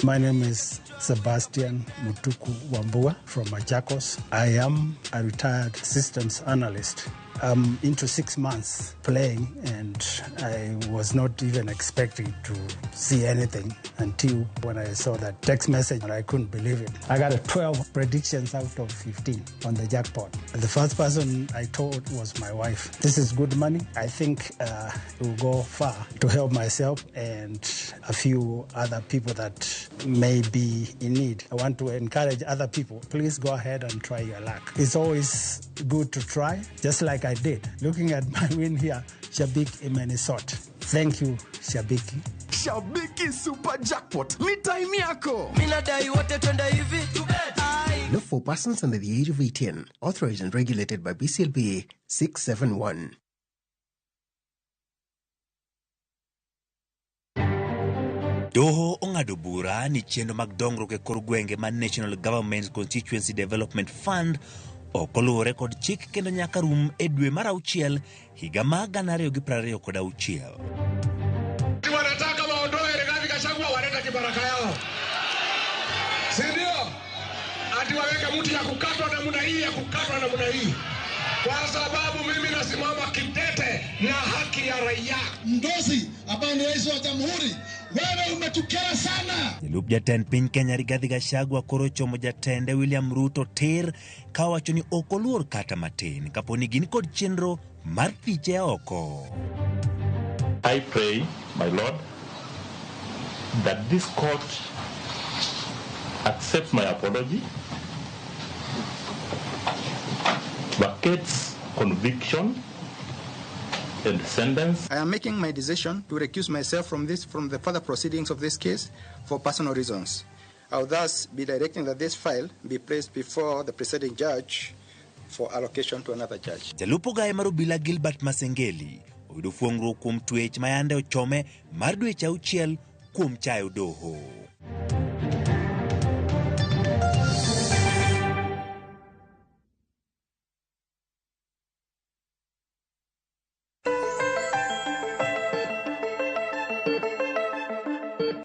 My name is Sebastian Mutuku Wambua from Machakos. I am a retired systems analyst. I'm into 6 months playing and I was not even expecting to see anything until when I saw that text message and I couldn't believe it. I got 12 predictions out of 15 on the jackpot. The first person I told was my wife. This is good money. I think it will go far to help myself and a few other people that may be in need. I want to encourage other people. Please go ahead and try your luck. It's always good to try, just like I did. Looking at my win here, Shabiki imenisort. Thank you, Shabiki. Shabiki Super Jackpot. Ni time yako. Minadai wote twenda hivi. Not for persons under the age of 18. Authorized and regulated by BCLB 671. Doho ong'ado bura ni chenro mag dongruok e kor gwenge ma National Government Constituency Development Fund okoluwore kod chik kendo nyaka rum e dwe mar 6 higa ma 2026. Wanataka waondoe Rigathi Gachagua waleta kibaraka yao. Si ndio? Ati waweke mtu ya kukatwa namna hii, ya kukatwa namna hii. Kwa sababu mimi nasimama kidete na haki ya raia. Ndozi ambaye ni rais wa jamhuri, wewe umetukera sana. Jalup jatend piny Kenya Rigathi Gachagua koro chomo jatende William Ruto tir kawacho ni okoluor kata matin kaponi gin kod chenro mar thiche oko. I pray, my Lord, that this court accepts my apology, vacates conviction and sentence. I am making my decision to recuse myself from the further proceedings of this case for personal reasons. I will thus be directing that this file be placed before the presiding judge for allocation to another judge. Jalupo gaye mar obila Gilbert Masengeli oyudo fuong'ruok kuom twech ma yande ochome mar dweche 6 kuom chayo doho.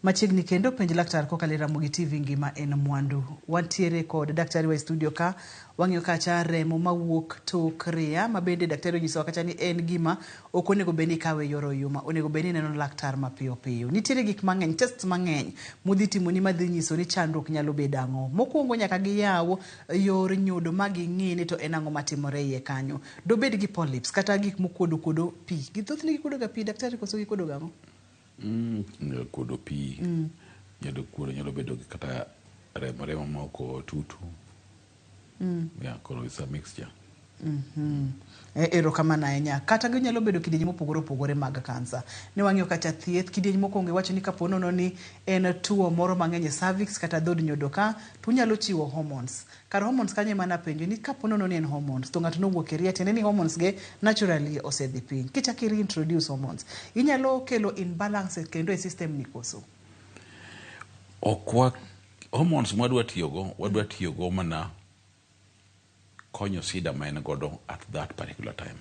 Machiegni kendo penj laktar kokalo Ramogi TV ngima en mwandu. Wantiere kod daktari wa studio ka wang'iyo kacha remo mawuok tok ria mabende daktari onyiso kacha ni en gima ok onego beni kawe yoro yuma, onego beni neno laktar mapiyo piyo. Nitiere gik mang'eny, test mang'eny mudhi timo ni madhi nyiso ni chandruok nyalo bedo ang'o. Mokuongo nyaka giyaw yor nyodo magi ng'i ni to en ang'o matimore iye kanyo. Dobed gi polyps kata gik mokuodo pi. Githothni gikuodo ga pi daktari koso gikuodo ga ang'o? Kuodo pi. Nyalo bedo gi kata remo moko tutu. Yeah, koro it's a mixture. Erokamano ahinya. Kata ginyalo bedo kidienje mopogore opogore mag kansa. Ne wang'iyo kata thieth kidienje mokwongo iwacho ni kapo nono ni en tuo moro mang'eny e cervix kata dhod nyodo ka, to unyalo chiwo hormones. Kar hormones kanyo ema napenjo ni kapo nono ni en hormones to ng'ato nowuok e ria tiende ni hormones ge naturally osedhi piny. Kichako reintroduce hormones, inyalo kelo imbalance kendo e system ni koso. Hormones wadwa tiyogo mana konyo sida ma en godo at that particular time.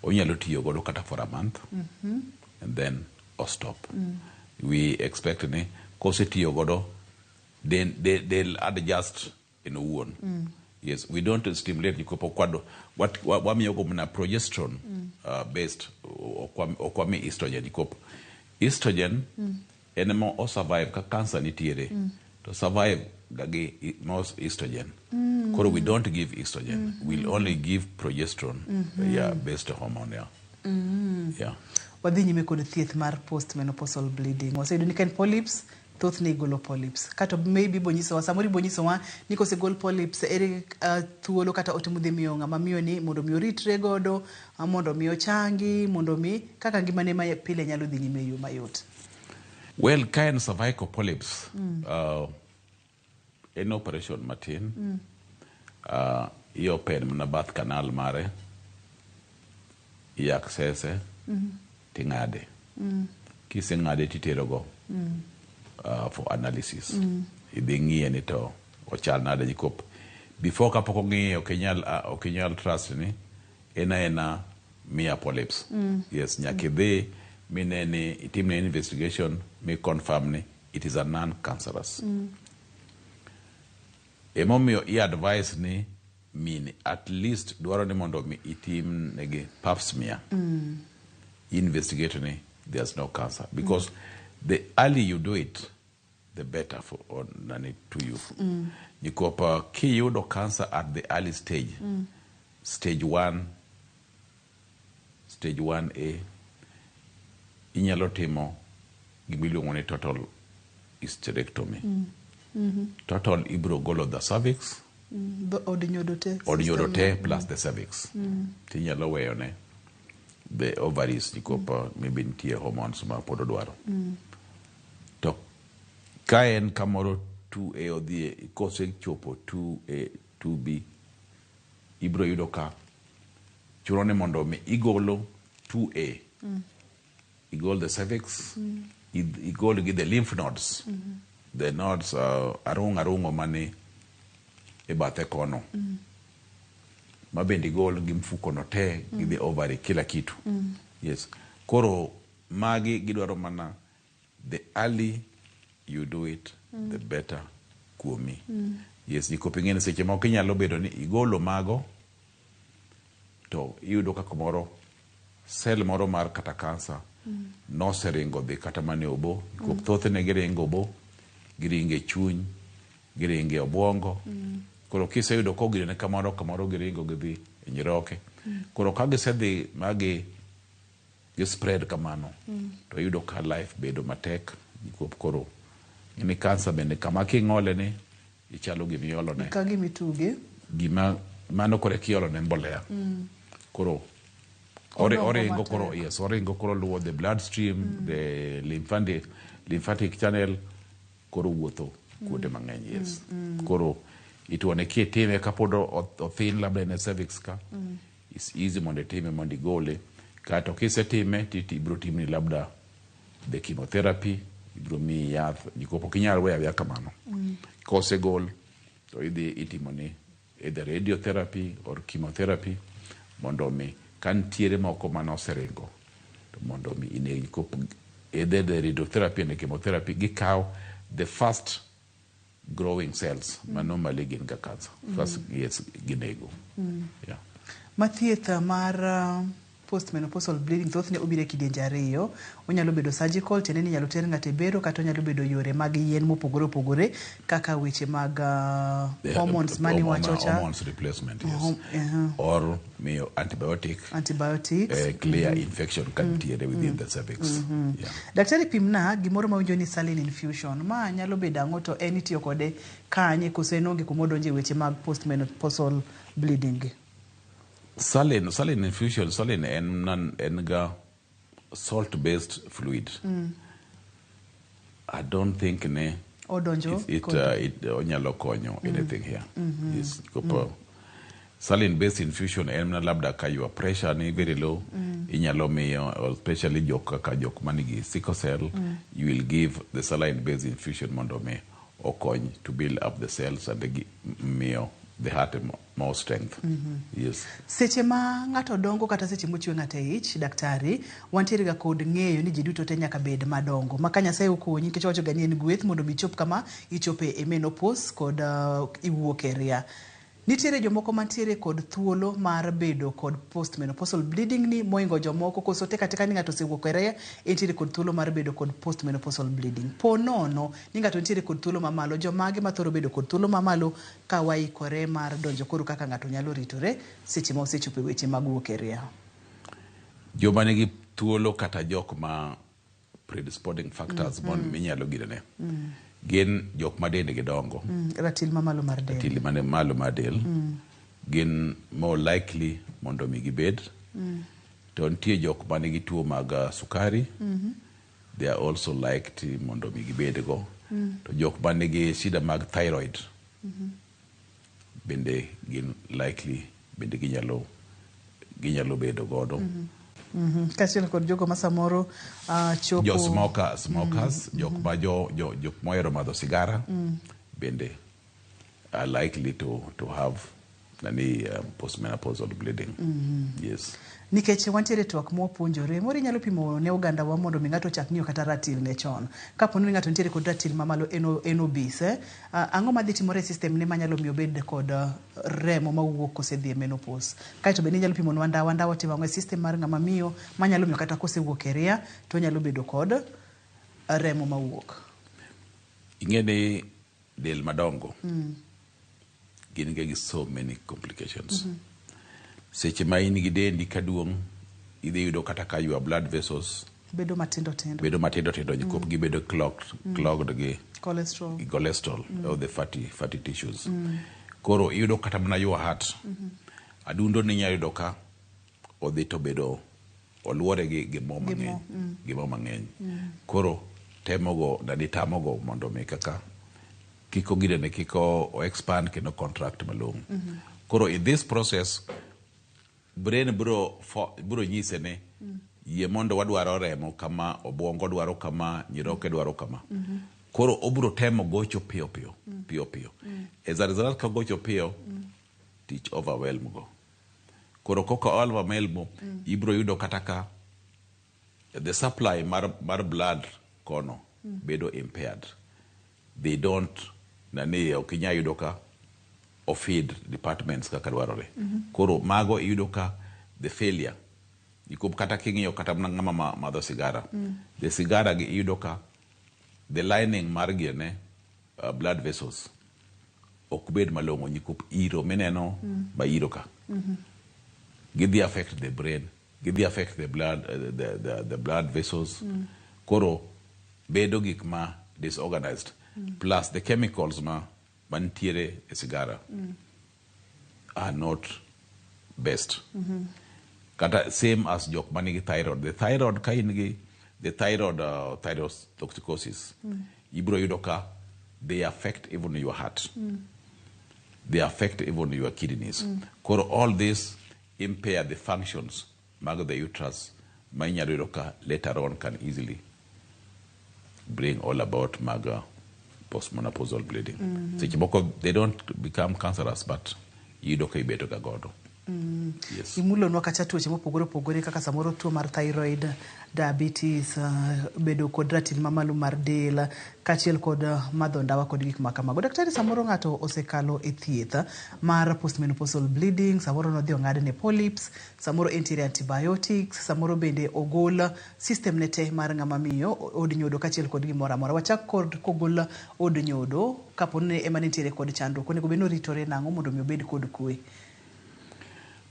Onyalo tiyo godo kata for a month and then stop. We expect ni kose tiyo godo then they'll adjust in owuon. Yes, we don't stimulate nikopo kwado wamiyo go na progesterone based okwami estrogen nikopo. Estrogen en mo o survive ka cancer nitiere to survive gagi most estrogen. Koro we don't give estrogen. We'll only give progesterone. Yeah, based hormone. Yeah. Wadhi nyime kod thieth mar postmenopausal bleeding. Waseyudo ni ken polyps, thothne igolo polyps. Kata maybe bonyisowa, samoro bonyisowa ni kosegol polyps ere thuolo kata ote mudhi miyo ng'ama miyo ni mondo mi oritre godo, mondo mi ochangi, mondo mi kaka ngimane ma pile nyalo dhi nyime yo mayot. Well, kind cervical polyps. En operation matin. Iopen mana bath canal mare. Iaccesse. Ting'ade. Kiseng'ade titero go for analysis. Idhi ng'iye ni to ochal nade jikop. Before kapok ong'iye okinyal trust ni ena mia polyps. Yes, nyaka idhi mineni itimne investigation mi confirm ni it is a non-cancerous. Emomiyo advice ni mini at least dwaro ni mondo mi itim negi pap smear. Investigate ni there's no cancer because the early you do it the better for to you. Nikopa kiyudo cancer at the early stage. Stage 1, stage 1A inyalo timo gimiluongo ni total hysterectomy. Total ibro golo the cervix. Od nyodo te plus the cervix. Tinyalo weyo ne the ovaries nikopa maybe nitie hormones ma pod odwaro. To ka en kamoro 2A odhie kose chopo 2A 2B ibro yudo ka chuno ni mondo mi igolo 2A. Igol the cervix, igol gi the lymph nodes. The nodes arungo mani e bathe kono. Mabendi igol gi mfuko no te, gi the ovary, kila kitu. Yes. Koro magi gidwaro mana the early you do it, the better kuomi. Yes, nikopi ngene seche ma okinyalo bedo ni igolo mago to iyudo ka kumoro sel moro mar kata cancer no seringo dhi kata mane obo. Thothne giringo obo, giringe chuny, giringe obwongo. Koro kiseyudo ko girene kamoro giringo gidhi e nyiroke. Koro ka gisedhi magi spread kamano to yudo ka life bedo matek. Koro ni cancer bende kama king'ole ni ichalo gimiolo ne. Ka gimituge. Gima mano kore kiolo ne mbolea. Koro oringo koro, yes, oringo koro luwo the bloodstream, the lymphatic channel, koro wuotho kuonde mang'eny, yes. Koro ituone kitime kapod othin labda ne cervix ka, it's easy mondo time mondo igole. Kato kisetime ibro timni labda the chemotherapy, ibro mi yath, nikopo kinyal weya kamano. Kosegol to idhi itimoni either radiotherapy or chemotherapy mondo mi kantiere moko mano seringo to mondo mi inegi kopo either the radiotherapy and chemotherapy gikaw the first growing cells mano maligin ga cancer first, yes, ginego. Yeah. Mathieth mar postmenopausal bleeding thothne obiro e kidienje ariyo. Onyalo bedo surgical, tiende ni nyalo ter ng'ato e bero, kata onyalo bedo yore mag yien mopogore opogore kaka weche mag hormones mani wacho cha. Hormones replacement, yes. Or antibiotics. Clear infection can tiere within the cervix. Yeah. Daktari, pimna gimoro ma winjo ni saline infusion. Ma nyalo bedo ang'o to en itiyo kode kanye kose nonge kumodonje weche mag postmenopausal bleeding? Saline infusion, saline en ga salt based fluid. I don't think ne odonjo it onyalo konyo anything here. Yes, saline based infusion en labda ka your pressure ni very low, inyalo miyo, especially jok manigi sickle cell, you will give the saline based infusion mondo me okony to build up the cells and miyo the heart more strength. Yes. Seche ma ng'ato dongo kata seche mochwe ng'ato e ich, daktari, wantiere ga kod ng'eyo ni ji duto te nyaka bed madongo. Maka Nyasaye okonyi nikech wacho ga ni en gweth mondo bichop kama ichope e menopause kod iwuok e ria. Nitiere jomoko mantiere kod thuolo mar bedo kod postmenopausal bleeding ni moingo jomoko, koso teka ni ng'ato osewuok e ria entiere kod thuolo mar bedo kod postmenopausal bleeding. Po nono ni ng'ato nitiere kod thuolo mamalo, jomage mathoro bedo kod thuolo mamalo ka waikore mar donjo koro kaka ng'ato nyalo ritore seche ma osechopo e weche mag wuok e ria. Joma nigi thuolo kata jok ma predisposing factors minyalo gidone. Gin jok ma dendgi dongo. Ratil mamalo mar del. Ratil mamalo mar del. Gin more likely mondo mi gibed. To nitie jok ma nigi tuo mag sukari. They are also likely mondo mi gibed go. To jok ma nigi shida mag thyroid. Bende gin likely, bende ginyalo bedo godo. Kachiel kod jogo ma samoro chopo jo smokers, jok ma jok mohero madho sigara bende are likely to have postmenopausal bleeding. Yes. Nikech wantiere twak mopuonjore, moro nyalo pimo ne oganda wa mondo mi ng'ato chak ng'iyo kata ratil ne chon. Kapo ni ng'ato nitiere kod ratil mamalo en obese, ang'o madhi timore e system ne manyalo miyo bed kod remo mawuok kosedhi e menopause. Kaito bende nyalo pimo ndawa timo ang'o e system mar ng'ama miyo manyalo miyo kata kosewuok e ria to nyalo bedo kod remo mawuok. Ing'eni del madongo gin gi so many complications. Seche ma in gi dendi kaduong', idhi yudo kata ka your blood vessels bedo matindo jikop gi bedo clogged gi cholesterol or the fatty tissues. Koro iyudo kata mana your heart adundo ni nyalo yudo ka odhi to bedo oluore gi gimo mang'eny. Koro tamogo mondo mi kaka kiko gidene kiko expand kendo contract malong'. Koro in this process brain bro nyise ne yie mondo wadwaro remo kama, obwongo dwaro kama, nyiroke dwaro kama. Koro obro temo gocho piyo. As a result ka gocho piyo, tich overwhelm go. Koro koka overwhelm mo, ibro yudo kataka the supply mar blood kono bedo impaired. They don't okinya yudo ka o feed departments kaka dwarore. Koro mago iyudo ka the failure ikup kata king'iyo kata ng'ama madho sigara. The sigara gi iyudo ka the lining mar gine blood vessels ok bed malong'o, nikup iro mineno ba iro ka. Gidhi affect the brain, gidhi affect the blood the blood vessels. Koro bedo gik ma disorganized. Plus the chemicals mantiere e sigara are not best. Kata same as jok manigi thyroid. The thyroid ka in gi the thyroid toxicosis. Ibro yudo ka they affect even your heart. They affect even your kidneys. Koro all this impair the functions mag the uterus. Mainyalo yudo ka later on can easily bring all about maga postmenopausal bleeding. Seche moko they don't become cancerous, but yudo ka ibedo ga godo. Yes. Imulonwa kacha tuoche mopogore opogore kaka samoro tuo mar thyroid, diabetes, bedo kod ratil mamalo mar del, kachiel kod madho ndawa kod gik makamago. Daktari, samoro ng'ato osekalo e thieth mar postmenopausal bleeding, samoro nodhi ong'adne polyps, samoro entiere antibiotics, samoro bende ogol system nete mar ng'ama miyo od nyodo kachiel kod gimoro amora. Wachak kod kogol od nyodo kaponi ema nitiere kod chandruok, onego bed ni oritore nang'o mondo mi obed kod kwe?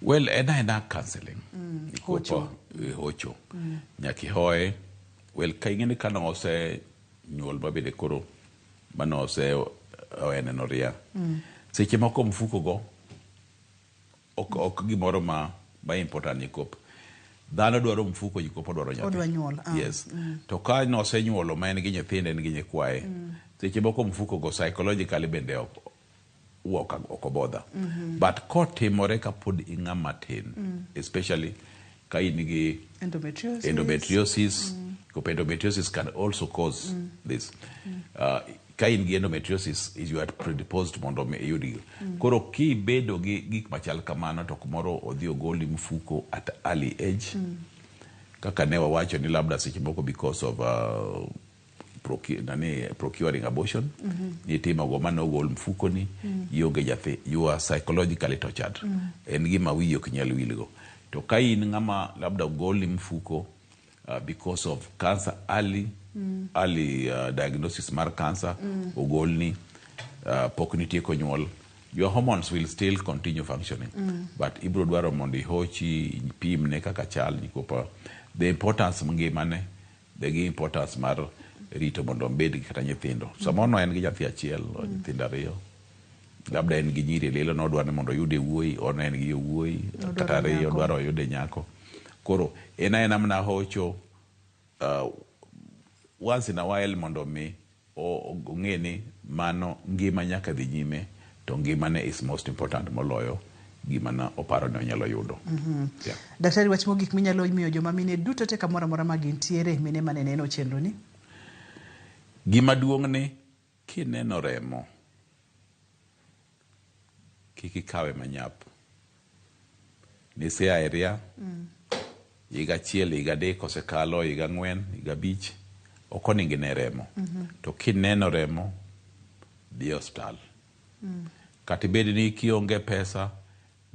Well, ena counseling. Hocho. Nyaki hoye. Well, kaingene kana ose nyuol babede koro mano ose oene noria. Seche moko mfuko go ok gimoro ma important nikop. Dhano dwaro mfuko jikopo dwaro nyathi. Odwa nyuol. Yes. To ka no ose nyuolo ma en gi nyithinde en gi nyikwaye. Seche moko mfuko go psychologically bende okobodha. But kotimore kapod ing'ama tin, especially ka in gi endometriosis. Endometriosis can also cause this. Ka in gi endometriosis, you are predisposed mondo yudi. Koro ki bedo gi gik machal kamano to kumoro odhi ogoli mfuko at early age. Kaka ne wawacho ni labda seche moko because of procuring abortion, nitima goma no gol mfuko ni, yoge jathi, you are psychologically tortured. En gima wiyo kinyal wilgo. To ka in ng'ama labda goli mfuko because of cancer, early diagnosis mar cancer, ogolni, pok nitieko nyuol, your hormones will still continue functioning. But ibro dwaro mondo ihochi, pimne kaka chal nikopa. The importance mngimane, the importance mar rito mondo mbed gi kata nyithindo. Samono en gi nyathi achiel, nyithindo ariyo. Labda en gi nyiri lelo no dwaro mondo yude wuoyi, ona en gi wuoyi, kata ariyo dwaro yude nyako. Koro ena mna hocho once in a while mondo mi ong'eni mano ngima nyaka dhi nyime, to ngimane is most important moloyo gimana oparo ne onyalo yudo. Daktari, wach mogik minyalo miyo joma mine duto te kamoro amora ma gintiere, mine mane neno chenro ni? Gima duong' ni kineno remo kik ikawe manyap. Nise aeria higa achiel, higa adek osekalo, higa 4, higa 5 ok onego ine remo. To kineno remo dhi hospital. Kata bed ni kionge pesa,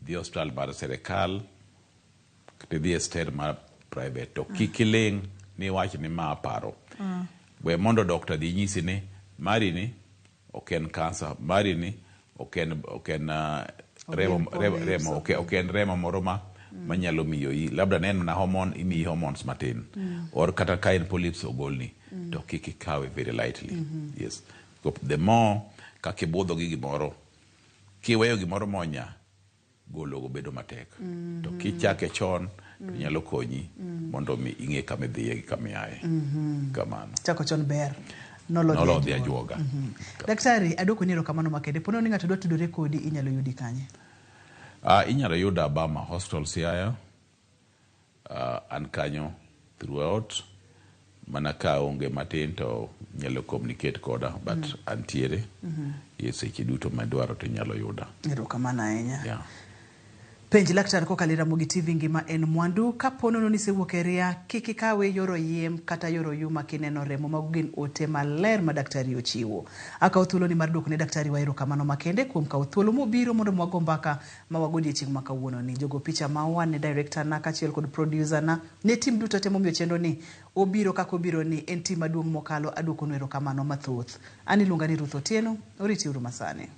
dhi hospital mar serikal, kata dhi ester mar private. To kikiling ni wach ni ma paro. We mondo doctor dhi nyisi ni mari ni oken cancer, mari ni oken remo, oken remo moro manyalo miyo yi. Labda neno na hormone, imi hormones matin. Or kata ka en polyps ogolni, to kik ikawe very lightly. Yes. The more kakibudho gi gimoro, kiweyo gimoro monya, golo go bedo matek. To kichake chon, nyalo konyi mondo mi ing'e kama dhiye gi kama yaye. Kamano. Chako chon ber. Nolo dhia juoga. Daktari, adoko niro kamano makende. Pono ni ng'ato dwa tudore kodi, inyalo yudi kanye? Inyalo yuda Abama Hostel Siaya. An kanyo throughout. Mana ka onge matin to nyalo communicate koda, but antiere. Yes, ikiduto madwaro to nyalo yuda. Niro kamano ahinya. Yeah. Penj laktar kokalo Ramogi TV, ngima en mwandu. Kapono no nisewuok e ria, kik ikawe yoro yiem kata yoro yuma kineno remo. Mago gin ote maler ma daktari ochiwo. Akawo thuolo ni mar duoko ne daktari wa erokamano makende kuom kawo thuolo mobiro mondo mwago mbaka ma wagodie chieng' ma kawuono ni. Jogo picha ma wan ne director na kachiel kod producer na ne team duto te momiyo chenro ni obiro kako obiro ni en team maduong' mokalo. Aduoko no erokamano mathoth. Ani iluonga ni Ruth Otieno, oriti uru masani.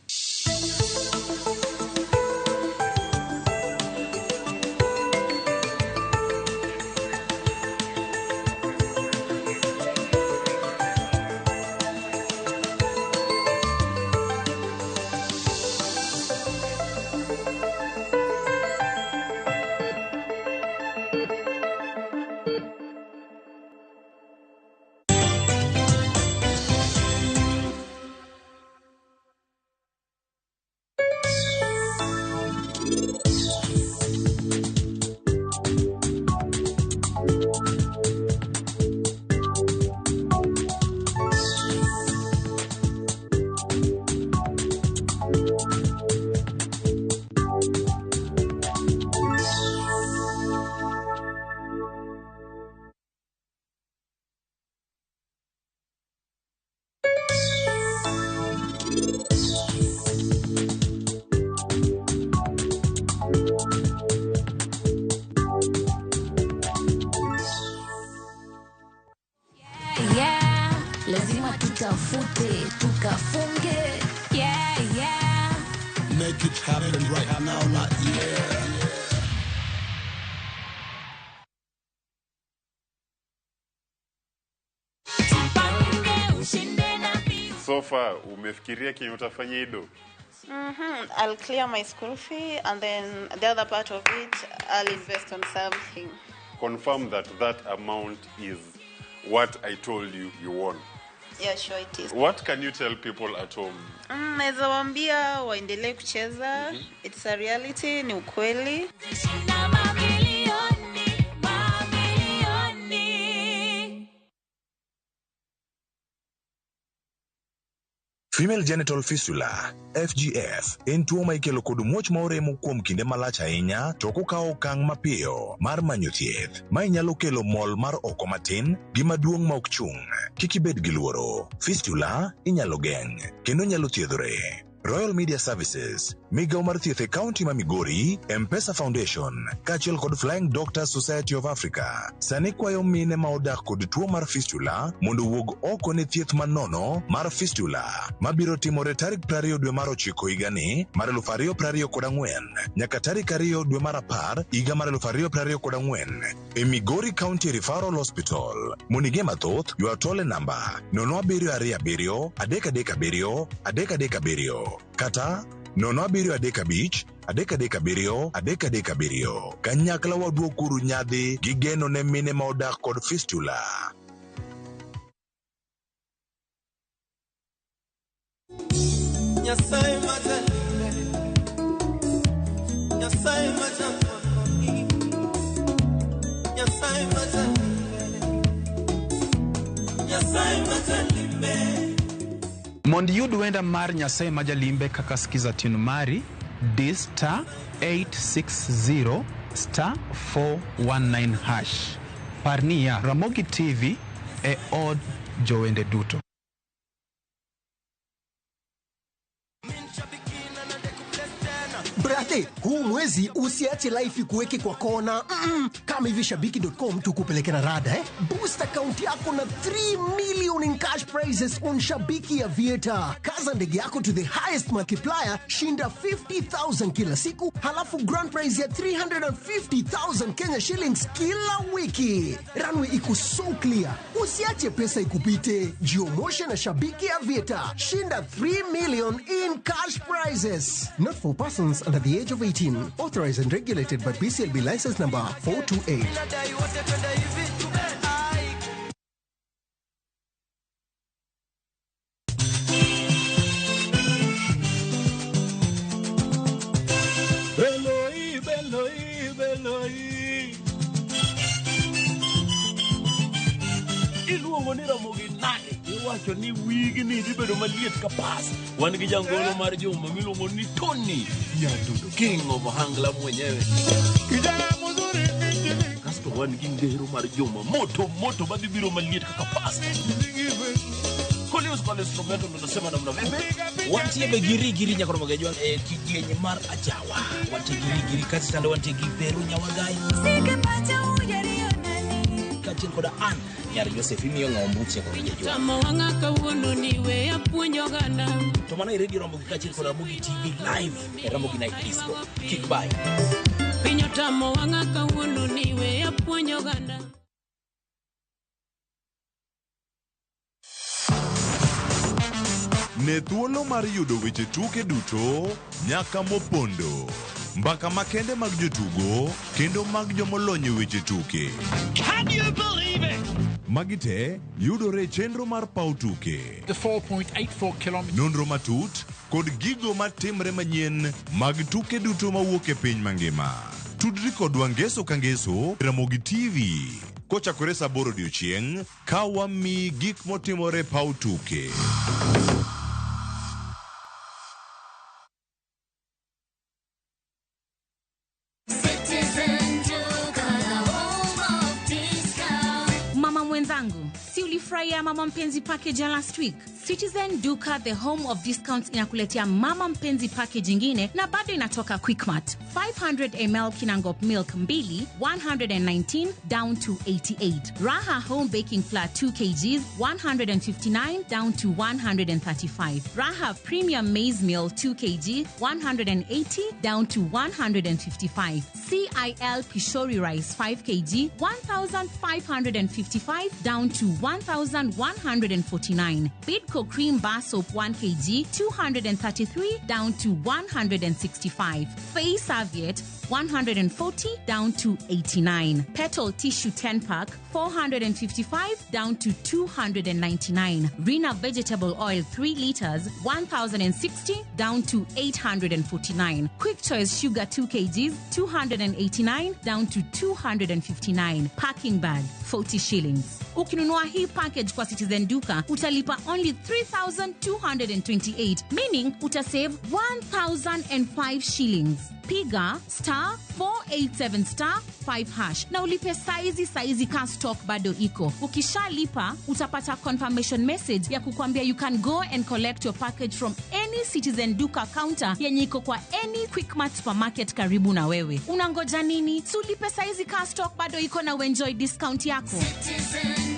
So far umefikiria kenye utafanya hido? I'll clear my school fee and then the other part of it I'll invest on something. Confirm that amount is what I told you won. Yeah, sure it is. What can you tell people at home? Naweza waambia waendelee kucheza. It's a reality, ni ukweli. Female genital fistula FGF en tuo ma ikelo kod muoch ma oremo kuom kinde malach ahinya to kokao okang' mapiyo mar manyo thieth ma inyalo kelo mol mar oko matin gi maduong' ma ok chung'. Kik ibed gi luoro. Fistula inyalo geng' kendo nyalo thiedhore. Royal Media Services, Migao mar thieth e kaunti ma Migori, M-Pesa Foundation, kaachiel kod Flying Doctors Society of Africa, sani kwayo mine ma odak kod tuo mar fistula mondo wuog oko ne thieth manono mar fistula mabiro timore tarik 20 dwe mar 9 higani mar 2024 nyaka tarik 2 dwe mar 10 higa mar 2024 e Migori County Referral Hospital. Monige mathoth ywa tole namba 0727 337 337 kata 0735 337 337. Kanyakla waduokuru nyadhi gi geno ne mine ma odak kod fistula. Nyasaye mazalimbe, Nyasaye mazalimbe, Nyasaye mazalimbe, Nyasaye mazalimbe. Mondo yud wenda mar Nyasaye majalimbe kaka skiza tune mari D*860 *419#. Parnia Ramogi TV e od jowende duto. Brate, huu mwezi usiache life kuweke kwa kona. Kama hivi shabiki.com tukupeleke na rada Boost account yako na 3 million in cash prizes on Shabiki Aviator. Kaza ndege yako to the highest multiplier, shinda 50,000 kila siku, halafu grand prize ya 350,000 Kenya shillings kila wiki. Runway iko so clear. Usiache pesa ikupite. Jiomoshe na Shabiki Aviator. Shinda 3 million in cash prizes. Not for persons under the age of 18. Authorized and regulated by BCLB license number 428. Iluongo ni Ramogi nade iwacho ni wigi ni dibedo maliet ka pas. Wan gi jangolo mar juma miluongo ni Tony Nyadundo King of Ohangla mwenyewe. Kijana mzuri kasto wan gi ngero mar juma moto madibiro maliet ka pas. Kolius kwa instrumento ndo nasema namna vipi? Wantie begiri nyakoro magejwa kidienye mar ajawa. Wantie giri kasi tande wantie giveru nyawagai. Sike pacha ujario nani. Kachil koda an nyar Joseph imiyo ngombuche kwa magejwa. Tamo wanga kawuono niwe ya puonjo ganda. Tomana iredi Ramogi kachil koda Ramogi TV live Ramogi Night Disco. Kick by. Pinyo tamo wanga kawuono niwe ya puonjo ganda. Ne thuolo mar yudo weche tuke duto nyaka mopondo. Mbaka makende mag jotugo kendo mag jomolony weche tuke. Can you believe it? Magite yudore chenro mar pau tuke. The 4.84 kilometers. Nonro matut kod gigo matimre manyien mag tuke duto mawuok e piny mangima. Tudri kodwa ngeso ka ngeso Ramogi TV. Kochakore saa 8 odiechieng' ka wami gik motimore pau tuke. Mama mwenzangu, si ulifurahia mama mpenzi package ya last week? Citizen Duka, the home of discounts, inakuletea mama mpenzi package ingine na bado inatoka Quickmart. 500 ml Kinangop milk 2, 119 down to 88. Raha home baking flour 2 kgs, 159 down to 135. Raha premium maize meal 2 kg, 180 down to 155. CIL Pishori rice 5 kg, 1555 down to 1,149. Bidco Cream Bar Soap 1 kg, 233 down to 165. Face Serviette 140 down to 89. Petal Tissue 10 pack 455 down to 299. Rina Vegetable Oil 3 liters 1,060 down to 849. Quick Choice Sugar 2 kgs 289 down to 259. Packing bag 40 shillings. Ukinunua hii package kwa Citizen Duka utalipa only 3,228, meaning utasave 1,005 shillings. Piga *487*5# na ulipe saizi ka stock bado iko. Ukishalipa utapata confirmation message ya kukwambia you can go and collect your package from any Citizen Duka counter yenye iko kwa any Quickmart supermarket karibu na wewe. Unangoja nini? Ulipe saizi ka stock bado iko na uenjoy discount yako. Citizen